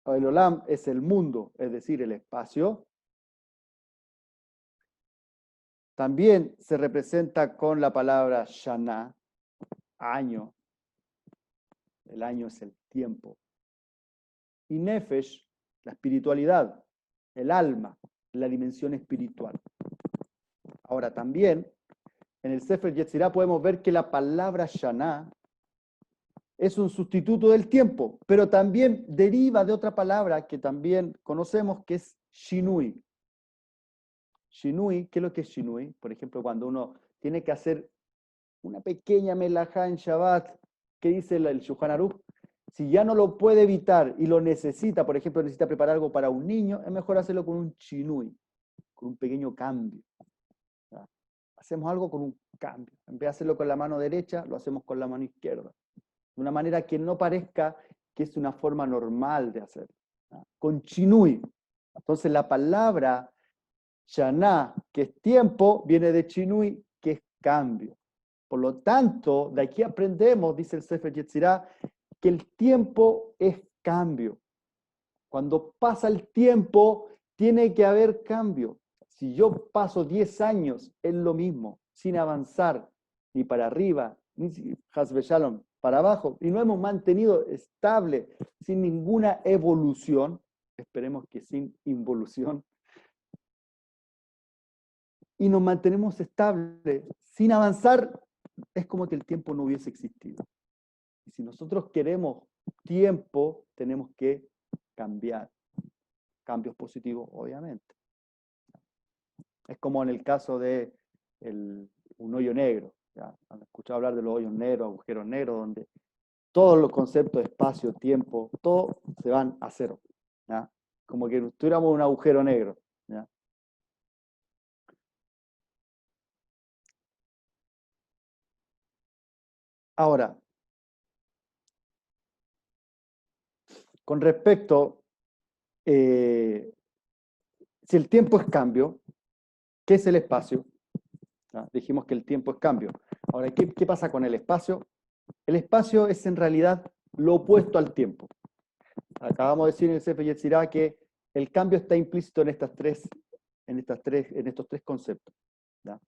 El olam es el mundo, es decir, el espacio. También se representa con la palabra shana, año. El año es el tiempo. Y nefesh, la espiritualidad, el alma, la dimensión espiritual. Ahora también, en el Sefer Yetzirah podemos ver que la palabra shana es un sustituto del tiempo, pero también deriva de otra palabra que también conocemos, que es shinui. Shinui, ¿qué es lo que es shinui? Por ejemplo, cuando uno tiene que hacer una pequeña melajá en Shabbat, ¿qué dice el Shulchan Aruch? Si ya no lo puede evitar y lo necesita, por ejemplo, necesita preparar algo para un niño, es mejor hacerlo con un shinui, con un pequeño cambio. ¿Ya? Hacemos algo con un cambio. En vez de hacerlo con la mano derecha, lo hacemos con la mano izquierda. De una manera que no parezca que es una forma normal de hacerlo. ¿Ya? Con shinui. Entonces la palabra shana, que es tiempo, viene de shinui, que es cambio. Por lo tanto, de aquí aprendemos, dice el Sefer Yetzirah, que el tiempo es cambio. Cuando pasa el tiempo, tiene que haber cambio. Si yo paso 10 años, es lo mismo, sin avanzar, ni para arriba, ni Hasbe Shalom, para abajo, y no hemos mantenido estable, sin ninguna evolución, esperemos que sin involución, y nos mantenemos estables, sin avanzar, es como que el tiempo no hubiese existido. Y si nosotros queremos tiempo, tenemos que cambiar. Cambios positivos, obviamente. Es como en el caso de un hoyo negro. ¿Ya? Han escuchado hablar de los hoyos negros, agujeros negros, donde todos los conceptos de espacio, tiempo, todo se van a cero. ¿Ya? Como que tuviéramos un agujero negro. ¿Ya? Ahora, con respecto, si el tiempo es cambio, ¿qué es el espacio? ¿Ya? Dijimos que el tiempo es cambio. Ahora, ¿qué pasa con el espacio? El espacio es en realidad lo opuesto al tiempo. Acabamos de decir en el Sefer Yetzirah que el cambio está implícito en estos tres conceptos. ¿Ya?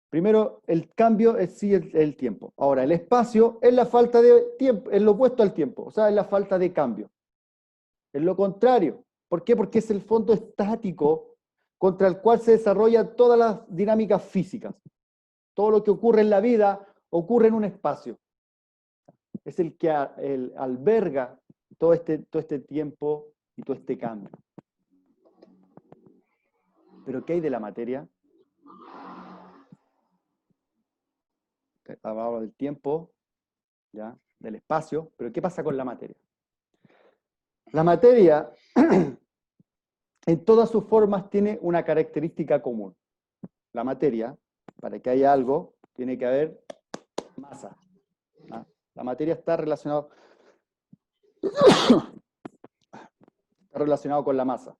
Primero, el cambio es sí el tiempo. Ahora, el espacio es la falta de tiempo, es lo opuesto al tiempo, o sea, es la falta de cambio. Es lo contrario. ¿Por qué? Porque es el fondo estático contra el cual se desarrollan todas las dinámicas físicas. Todo lo que ocurre en la vida ocurre en un espacio. Es el que alberga todo este tiempo y todo este cambio. ¿Pero qué hay de la materia? hablaba del tiempo, ¿ya? Del espacio, pero ¿qué pasa con la materia? La materia, en todas sus formas, tiene una característica común. La materia, para que haya algo, tiene que haber masa. ¿Ah? La materia está relacionada con la masa.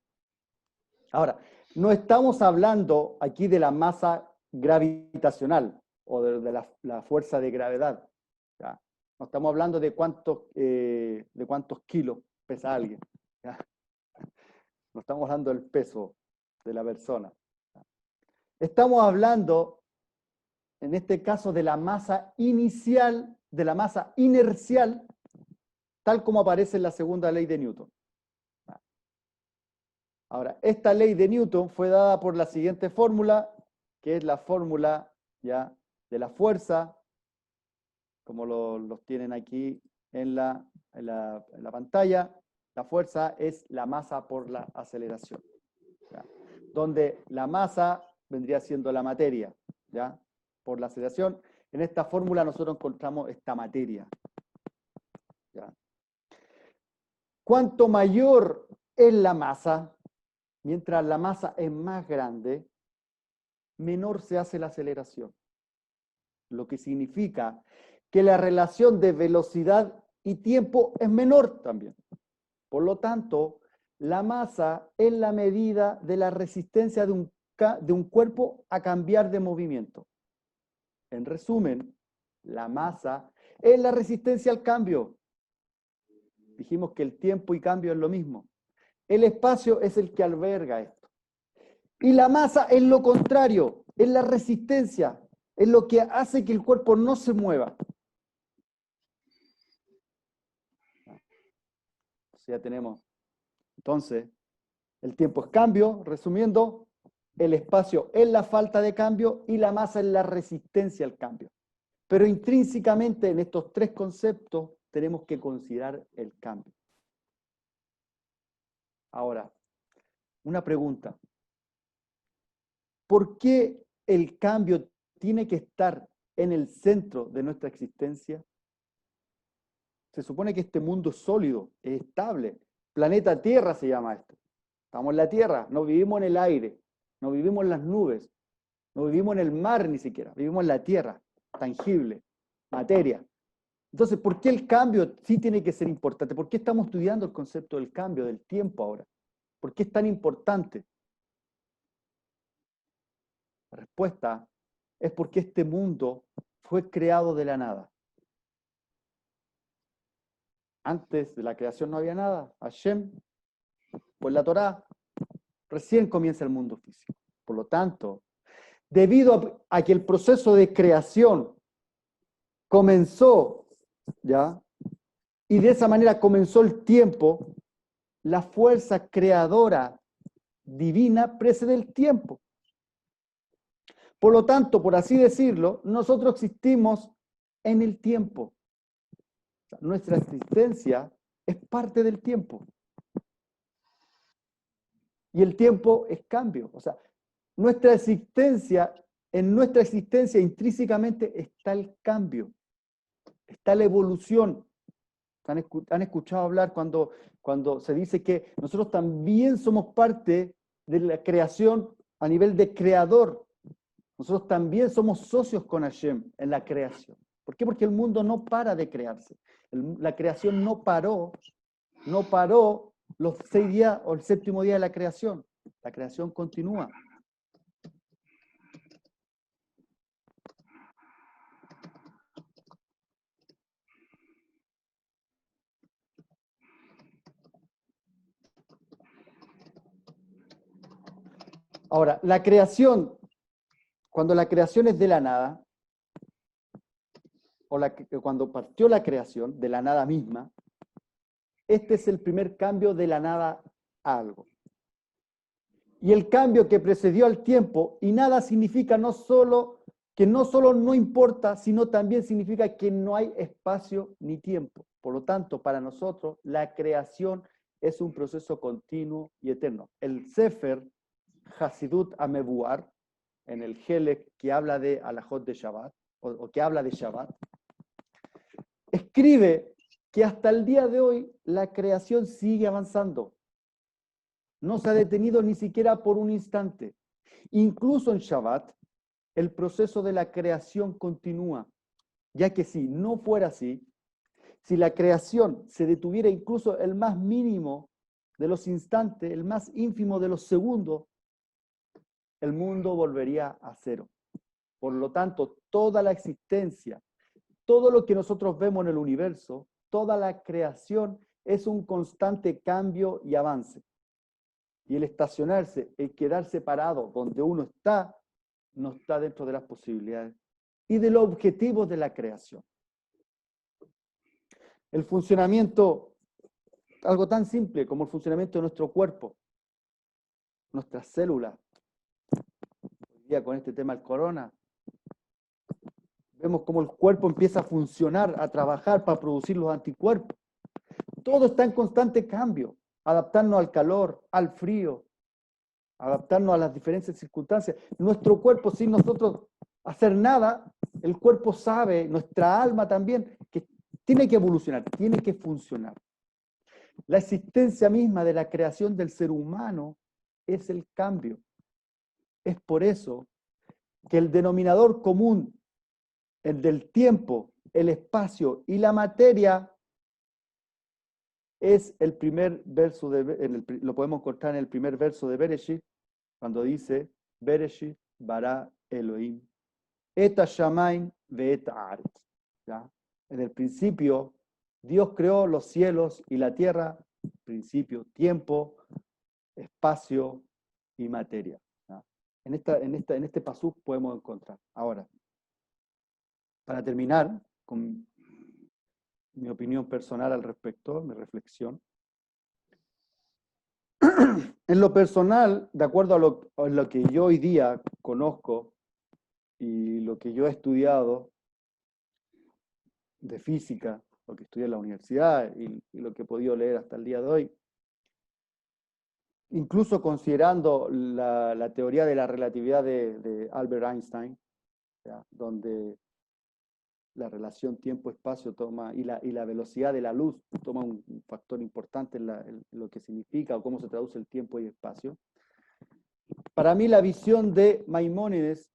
Ahora, no estamos hablando aquí de la masa gravitacional o de la fuerza de gravedad. ¿Ya? No estamos hablando de cuántos kilos pesa alguien. ¿Ya? No estamos hablando del peso de la persona. ¿Ya? Estamos hablando, en este caso, de la masa inicial, de la masa inercial, tal como aparece en la segunda ley de Newton. Ahora, esta ley de Newton fue dada por la siguiente fórmula, que es la fórmula ya de la fuerza, como los tienen aquí en la pantalla. La fuerza es la masa por la aceleración, ¿ya? Donde la masa vendría siendo la materia, ¿ya? Por la aceleración. En esta fórmula nosotros encontramos esta materia, ¿ya? Cuanto mayor es la masa, mientras la masa es más grande, menor se hace la aceleración. Lo que significa que la relación de velocidad y tiempo es menor también. Por lo tanto, la masa es la medida de la resistencia de un cuerpo a cambiar de movimiento. En resumen, la masa es la resistencia al cambio. Dijimos que el tiempo y cambio es lo mismo. El espacio es el que alberga esto. Y la masa es lo contrario, es la resistencia, es lo que hace que el cuerpo no se mueva. Ya tenemos. Entonces, el tiempo es cambio, resumiendo, el espacio es la falta de cambio y la masa es la resistencia al cambio. Pero intrínsecamente en estos tres conceptos tenemos que considerar el cambio. Ahora, una pregunta. ¿Por qué el cambio tiene que estar en el centro de nuestra existencia? Se supone que este mundo es sólido, es estable. Planeta Tierra se llama esto. Estamos en la Tierra, no vivimos en el aire, no vivimos en las nubes, no vivimos en el mar ni siquiera, vivimos en la Tierra, tangible, materia. Entonces, ¿por qué el cambio sí tiene que ser importante? ¿Por qué estamos estudiando el concepto del cambio, del tiempo ahora? ¿Por qué es tan importante? La respuesta es porque este mundo fue creado de la nada. Antes de la creación no había nada. Hashem, pues la Torá, recién comienza el mundo físico. Por lo tanto, debido a que el proceso de creación comenzó, ¿ya? Y de esa manera comenzó el tiempo, la fuerza creadora divina precede el tiempo. Por lo tanto, por así decirlo, nosotros existimos en el tiempo. O sea, nuestra existencia es parte del tiempo. Y el tiempo es cambio. O sea, en nuestra existencia intrínsecamente está el cambio, está la evolución. ¿Han escuchado hablar cuando se dice que nosotros también somos parte de la creación a nivel de creador? Nosotros también somos socios con Hashem en la creación. ¿Por qué? Porque el mundo no para de crearse. La creación no paró los 6 días o el 7º día de la creación. La creación continúa. Ahora, la creación, cuando la creación es de la nada, o cuando partió la creación de la nada misma, este es el primer cambio de la nada a algo. Y el cambio que precedió al tiempo, y nada significa no solo no importa, sino también significa que no hay espacio ni tiempo. Por lo tanto, para nosotros, la creación es un proceso continuo y eterno. El Sefer Hasidut Amebuar, en el Helek, que habla de Alajot de Shabbat, o que habla de Shabbat, escribe que hasta el día de hoy la creación sigue avanzando. No se ha detenido ni siquiera por un instante. Incluso en Shabbat, el proceso de la creación continúa, ya que si no fuera así, si la creación se detuviera incluso el más mínimo de los instantes, el más ínfimo de los segundos, el mundo volvería a cero. Por lo tanto, toda la existencia, todo lo que nosotros vemos en el universo, toda la creación es un constante cambio y avance. Y el estacionarse, el quedarse parado donde uno está, no está dentro de las posibilidades y de los objetivos de la creación. El funcionamiento, algo tan simple como el funcionamiento de nuestro cuerpo, nuestras células. Hoy día con este tema del corona, vemos cómo el cuerpo empieza a funcionar, a trabajar para producir los anticuerpos. Todo está en constante cambio, adaptarnos al calor, al frío, adaptarnos a las diferentes circunstancias. Nuestro cuerpo, sin nosotros hacer nada, el cuerpo sabe, nuestra alma también, que tiene que evolucionar, tiene que funcionar. La existencia misma de la creación del ser humano es el cambio. Es por eso que el denominador común, el del tiempo, el espacio y la materia, es el primer verso, lo podemos encontrar en el primer verso de Bereshit, cuando dice, Bereshit bara Elohim, et hashamayim ve'et haaretz. En el principio, Dios creó los cielos y la tierra, principio, tiempo, espacio y materia. ¿Ya? En este pasuk podemos encontrar. Ahora, para terminar con mi opinión personal al respecto, mi reflexión. En lo personal, de acuerdo a lo que yo hoy día conozco y lo que yo he estudiado de física, lo que estudié en la universidad y lo que he podido leer hasta el día de hoy, incluso considerando la teoría de la relatividad de Albert Einstein, ¿ya? Donde la relación tiempo-espacio toma, y la velocidad de la luz toma un factor importante en lo que significa o cómo se traduce el tiempo y espacio. Para mí la visión de Maimónides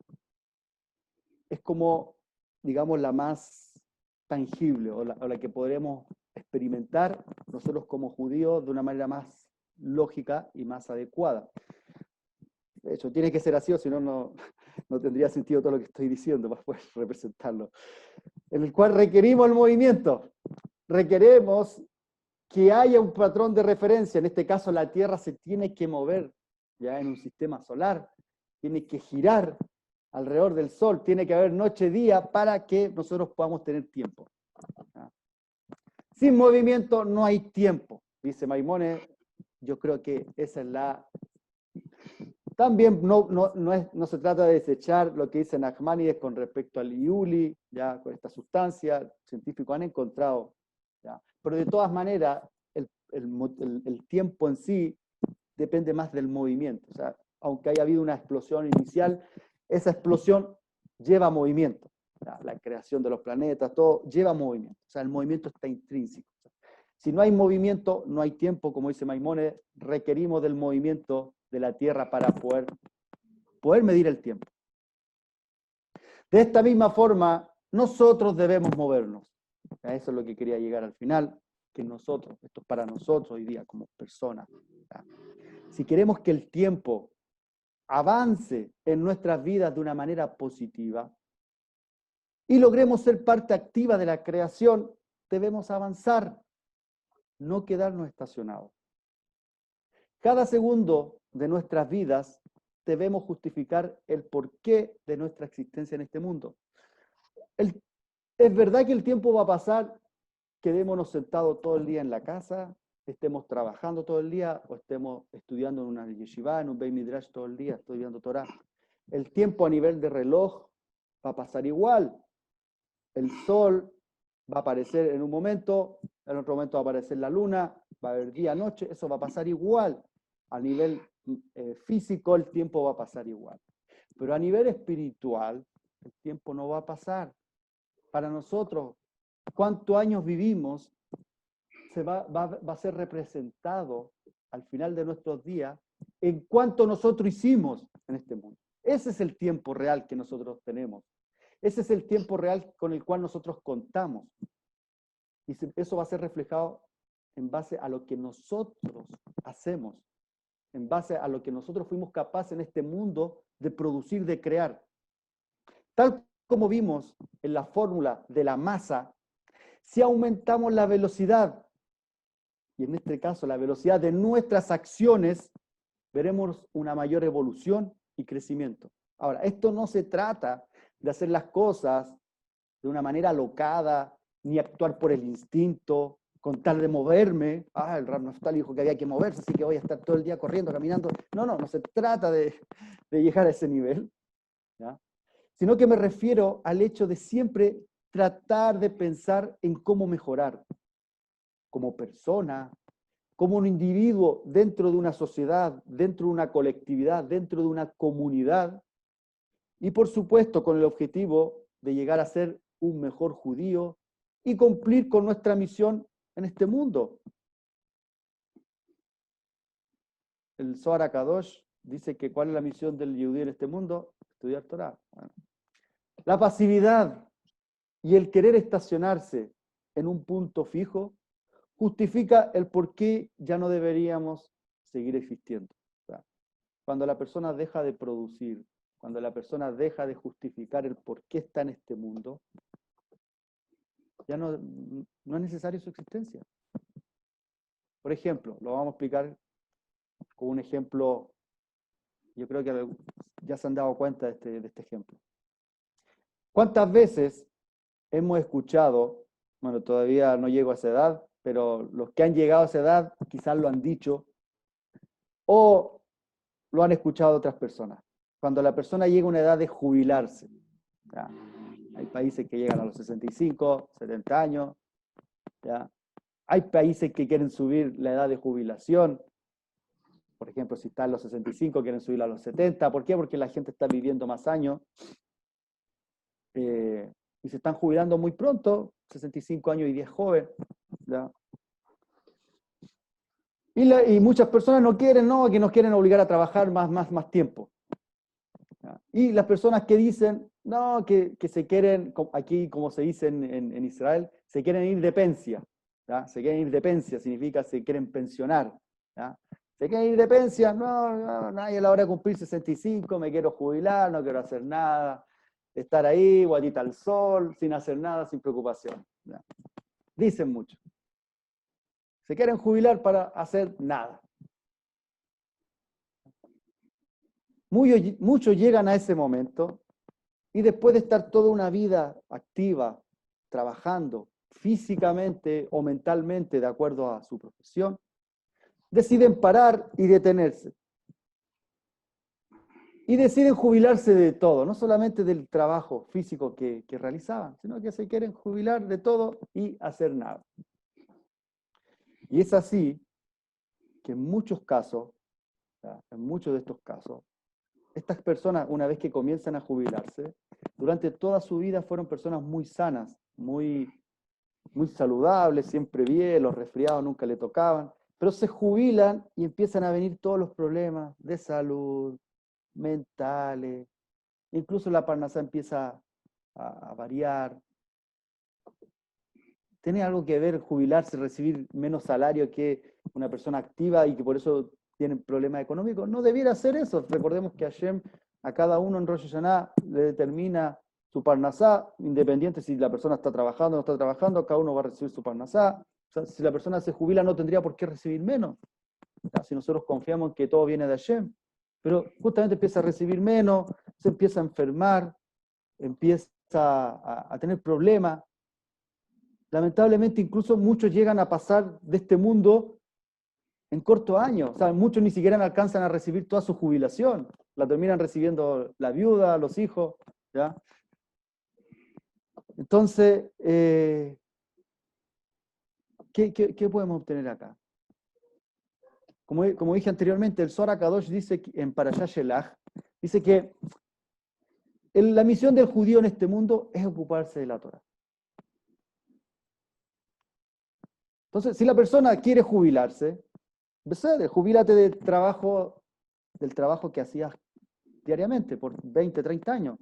es como, digamos, la más tangible o la que podremos experimentar nosotros como judíos de una manera más lógica y más adecuada. De hecho, tiene que ser así, o si no, no tendría sentido todo lo que estoy diciendo para poder representarlo. En el cual requerimos el movimiento, requeremos que haya un patrón de referencia. En este caso, la Tierra se tiene que mover ya en un sistema solar, tiene que girar alrededor del Sol, tiene que haber noche-día para que nosotros podamos tener tiempo. ¿Ya? Sin movimiento no hay tiempo, dice Maimónides. Yo creo que esa es la... También no se trata de desechar lo que dice Nachmanides con respecto al Iuli, ya con esta sustancia, científicos han encontrado, ya. Pero de todas maneras, el tiempo en sí depende más del movimiento. O sea, aunque haya habido una explosión inicial, esa explosión lleva movimiento. Ya, la creación de los planetas, todo lleva movimiento. O sea, el movimiento está intrínseco. Si no hay movimiento, no hay tiempo, como dice Maimónides, requerimos del movimiento de la Tierra para poder medir el tiempo. De esta misma forma, nosotros debemos movernos. A eso es lo que quería llegar al final, que nosotros, esto es para nosotros hoy día como personas. Si queremos que el tiempo avance en nuestras vidas de una manera positiva y logremos ser parte activa de la creación, debemos avanzar, no quedarnos estacionados. Cada segundo de nuestras vidas debemos justificar el porqué de nuestra existencia en este mundo. Es verdad que el tiempo va a pasar, quedémonos sentados todo el día en la casa, estemos trabajando todo el día o estemos estudiando en una yeshiva, en un Beit Midrash todo el día, estudiando Torah. El tiempo a nivel de reloj va a pasar igual. El sol va a aparecer en un momento, en otro momento va a aparecer la luna, va a haber día, noche, eso va a pasar igual. A nivel físico el tiempo va a pasar igual. Pero a nivel espiritual, el tiempo no va a pasar. Para nosotros, cuántos años vivimos va a ser representado al final de nuestros días en cuánto nosotros hicimos en este mundo. Ese es el tiempo real que nosotros tenemos. Ese es el tiempo real con el cual nosotros contamos. Y eso va a ser reflejado en base a lo que nosotros hacemos, en base a lo que nosotros fuimos capaces en este mundo de producir, de crear. Tal como vimos en la fórmula de la masa, si aumentamos la velocidad, y en este caso la velocidad de nuestras acciones, veremos una mayor evolución y crecimiento. Ahora, esto no se trata de hacer las cosas de una manera alocada, ni actuar por el instinto, con tal de moverme. El Rav Naftali dijo que había que moverse, así que voy a estar todo el día corriendo, caminando. No se trata de llegar a ese nivel, ¿ya? Sino que me refiero al hecho de siempre tratar de pensar en cómo mejorar como persona, como un individuo dentro de una sociedad, dentro de una colectividad, dentro de una comunidad, y por supuesto con el objetivo de llegar a ser un mejor judío y cumplir con nuestra misión en este mundo. El Zohar HaKadosh dice que ¿cuál es la misión del judío en este mundo? Estudiar Torah. Bueno. La pasividad y el querer estacionarse en un punto fijo justifica el por qué ya no deberíamos seguir existiendo. O sea, cuando la persona deja de producir, cuando la persona deja de justificar el por qué está en este mundo, ya no es necesaria su existencia. Por ejemplo, lo vamos a explicar con un ejemplo, yo creo que ya se han dado cuenta de este ejemplo. ¿Cuántas veces hemos escuchado, bueno, todavía no llego a esa edad, pero los que han llegado a esa edad quizás lo han dicho o lo han escuchado de otras personas? Cuando la persona llega a una edad de jubilarse, ¿ya? Hay países que llegan a los 65, 70 años, ¿ya? Hay países que quieren subir la edad de jubilación. Por ejemplo, si está en los 65, quieren subirla a los 70. ¿Por qué? Porque la gente está viviendo más años y se están jubilando muy pronto, 65 años y 10 joven, ¿ya? Y muchas personas no quieren, que nos quieren obligar a trabajar más tiempo, ¿ya? Y las personas que dicen, que se quieren, aquí como se dice en Israel, se quieren ir de pensia, ¿ya? Se quieren ir de pensia, significa se quieren pensionar, ¿ya? Se quieren ir de pensia, nadie a la hora de cumplir 65, me quiero jubilar, no quiero hacer nada, estar ahí, guatita al sol, sin hacer nada, sin preocupación, ¿ya? Dicen mucho. Se quieren jubilar para hacer nada. Muchos llegan a ese momento y después de estar toda una vida activa, trabajando físicamente o mentalmente de acuerdo a su profesión, deciden parar y detenerse. Y deciden jubilarse de todo, no solamente del trabajo físico que realizaban, sino que se quieren jubilar de todo y hacer nada. Y es así que en muchos casos, en muchos de estos casos, estas personas, una vez que comienzan a jubilarse, durante toda su vida fueron personas muy sanas, muy saludables, siempre bien, los resfriados nunca le tocaban, pero se jubilan y empiezan a venir todos los problemas de salud, mentales, incluso la parnasá empieza a variar. ¿Tiene algo que ver jubilarse, recibir menos salario que una persona activa y que por eso tienen problemas económicos? No debiera ser eso. Recordemos que Hashem a cada uno en Rosh Hashanah le determina su parnasá, independiente si la persona está trabajando o no está trabajando, cada uno va a recibir su parnasá. O sea, si la persona se jubila no tendría por qué recibir menos, ¿ya? Si nosotros confiamos en que todo viene de Hashem. Pero justamente empieza a recibir menos, se empieza a enfermar, empieza a tener problemas. Lamentablemente incluso muchos llegan a pasar de este mundo en corto año. O sea, muchos ni siquiera alcanzan a recibir toda su jubilación. La terminan recibiendo la viuda, los hijos, ¿ya? Entonces, ¿qué podemos obtener acá? Como dije anteriormente, el Zohar HaKadosh dice en Parashat Shelach, dice que la misión del judío en este mundo es ocuparse de la Torá. Entonces, si la persona quiere jubilarse, jubílate del trabajo que hacías diariamente por 20, 30 años.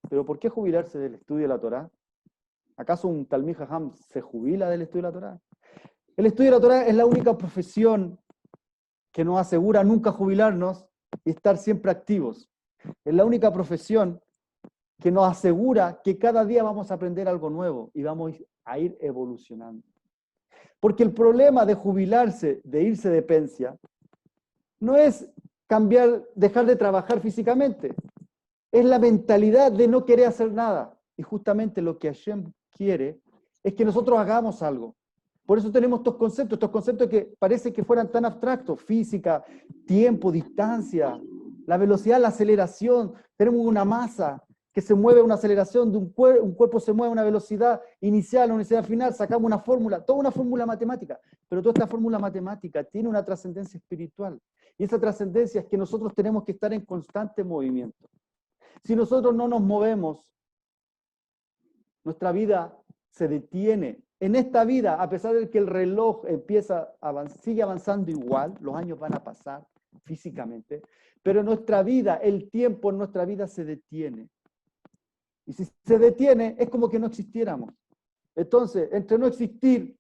Pero ¿por qué jubilarse del estudio de la Torá? ¿Acaso un Talmid Jajam se jubila del estudio de la Torá? El estudio de la Torá es la única profesión que nos asegura nunca jubilarnos y estar siempre activos. Es la única profesión que nos asegura que cada día vamos a aprender algo nuevo y vamos a ir evolucionando. Porque el problema de jubilarse, de irse de pensia, no es dejar de trabajar físicamente. Es la mentalidad de no querer hacer nada. Y justamente lo que Hashem quiere es que nosotros hagamos algo. Por eso tenemos estos conceptos que parece que fueran tan abstractos: física, tiempo, distancia, la velocidad, la aceleración. Tenemos una masa que se mueve a una aceleración de un cuerpo se mueve a una velocidad inicial, a una velocidad final, sacamos una fórmula, toda una fórmula matemática, pero toda esta fórmula matemática tiene una trascendencia espiritual, y esa trascendencia es que nosotros tenemos que estar en constante movimiento. Si nosotros no nos movemos, nuestra vida se detiene. En esta vida, a pesar de que el reloj sigue avanzando igual, los años van a pasar físicamente, pero nuestra vida, el tiempo en nuestra vida se detiene. Y si se detiene, es como que no existiéramos. Entonces, entre no existir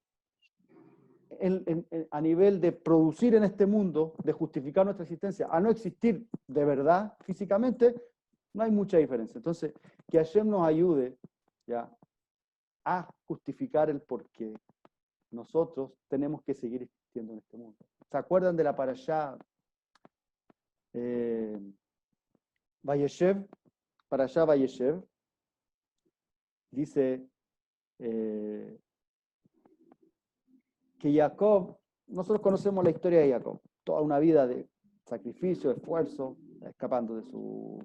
a nivel de producir en este mundo, de justificar nuestra existencia, a no existir de verdad físicamente, no hay mucha diferencia. Entonces, que Hashem nos ayude ya a justificar el por qué nosotros tenemos que seguir existiendo en este mundo. ¿Se acuerdan de la parashá Vayeshev? Parashá Vayeshev dice que Jacob, nosotros conocemos la historia de Jacob, toda una vida de sacrificio, de esfuerzo, escapando de su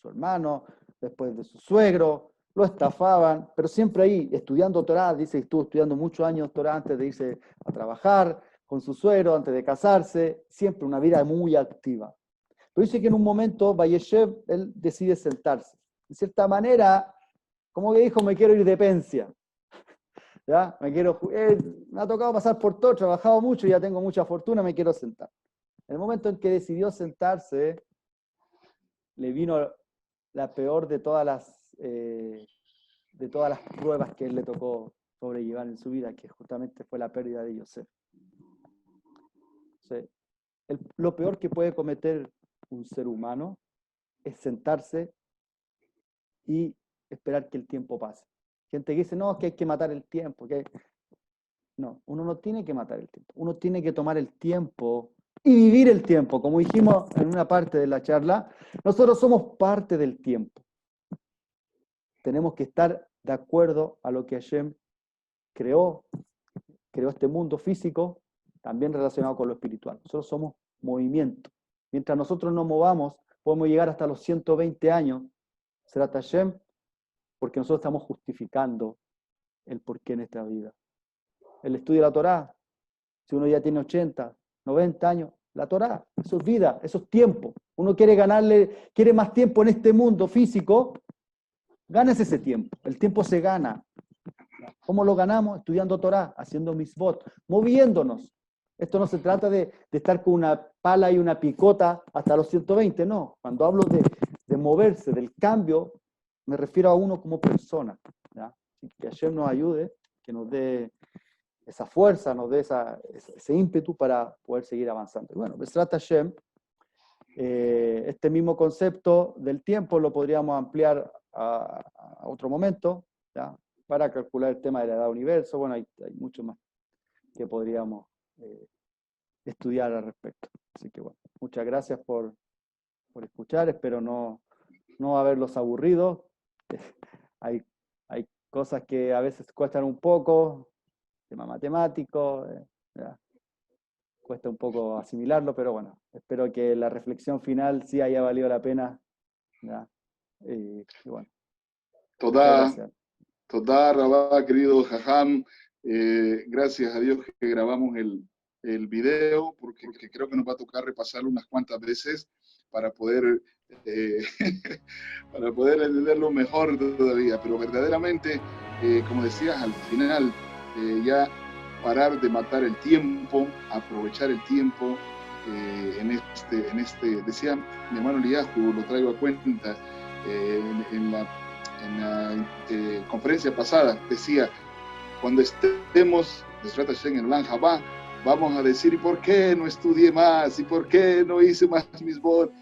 hermano, después de su suegro, lo estafaban, pero siempre ahí, estudiando Torah. Dice que estuvo estudiando muchos años Torah antes de irse a trabajar con su suegro, antes de casarse, siempre una vida muy activa. Pero dice que en un momento, Vayeshev, él decide sentarse. De cierta manera, como que dijo: me quiero ir de pensia. ¿Ya? Me ha tocado pasar por todo, he trabajado mucho, ya tengo mucha fortuna, me quiero sentar. En el momento en que decidió sentarse, le vino la peor de todas las pruebas que él le tocó sobrellevar en su vida, que justamente fue la pérdida de Yosef. O sea, lo peor que puede cometer un ser humano es sentarse y esperar que el tiempo pase. Gente que dice: no, es que hay que matar el tiempo. No, uno no tiene que matar el tiempo. Uno tiene que tomar el tiempo y vivir el tiempo. Como dijimos en una parte de la charla, nosotros somos parte del tiempo. Tenemos que estar de acuerdo a lo que Hashem creó este mundo físico, también relacionado con lo espiritual. Nosotros somos movimiento. Mientras nosotros nos movamos, podemos llegar hasta los 120 años. Será Hashem, porque nosotros estamos justificando el porqué en esta vida. El estudio de la Torá, si uno ya tiene 80, 90 años, la Torá, eso es vida, eso es tiempo. Uno quiere más tiempo en este mundo físico, ganas ese tiempo. El tiempo se gana. ¿Cómo lo ganamos? Estudiando Torá, haciendo misbot, moviéndonos. Esto no se trata de estar con una pala y una picota hasta los 120, no. Cuando hablo de moverse, del cambio, me refiero a uno como persona. ¿Ya? Que Hashem nos ayude, que nos dé esa fuerza, nos dé ese ímpetu para poder seguir avanzando. Y bueno, Besrat Hashem, este mismo concepto del tiempo lo podríamos ampliar a otro momento, ¿ya? Para calcular el tema de la edad universo. Bueno, hay mucho más que podríamos estudiar al respecto. Así que bueno, muchas gracias por escuchar. Espero no haberlos aburrido. Hay cosas que a veces cuestan un poco, tema matemático, cuesta un poco asimilarlo, pero bueno, espero que la reflexión final sí haya valido la pena. ¿Ya? Y bueno, Todá, Rabá, querido Jajam, gracias a Dios que grabamos el video, porque creo que nos va a tocar repasarlo unas cuantas veces para poder, para poder entenderlo mejor todavía. Pero verdaderamente, como decías, al final, ya parar de matar el tiempo, aprovechar el tiempo, decía mi hermano Eliahu, lo traigo a cuenta, en la conferencia pasada, decía, cuando estemos en el Lanjabá, vamos a decir, ¿y por qué no estudié más? ¿Y por qué no hice más mis votos?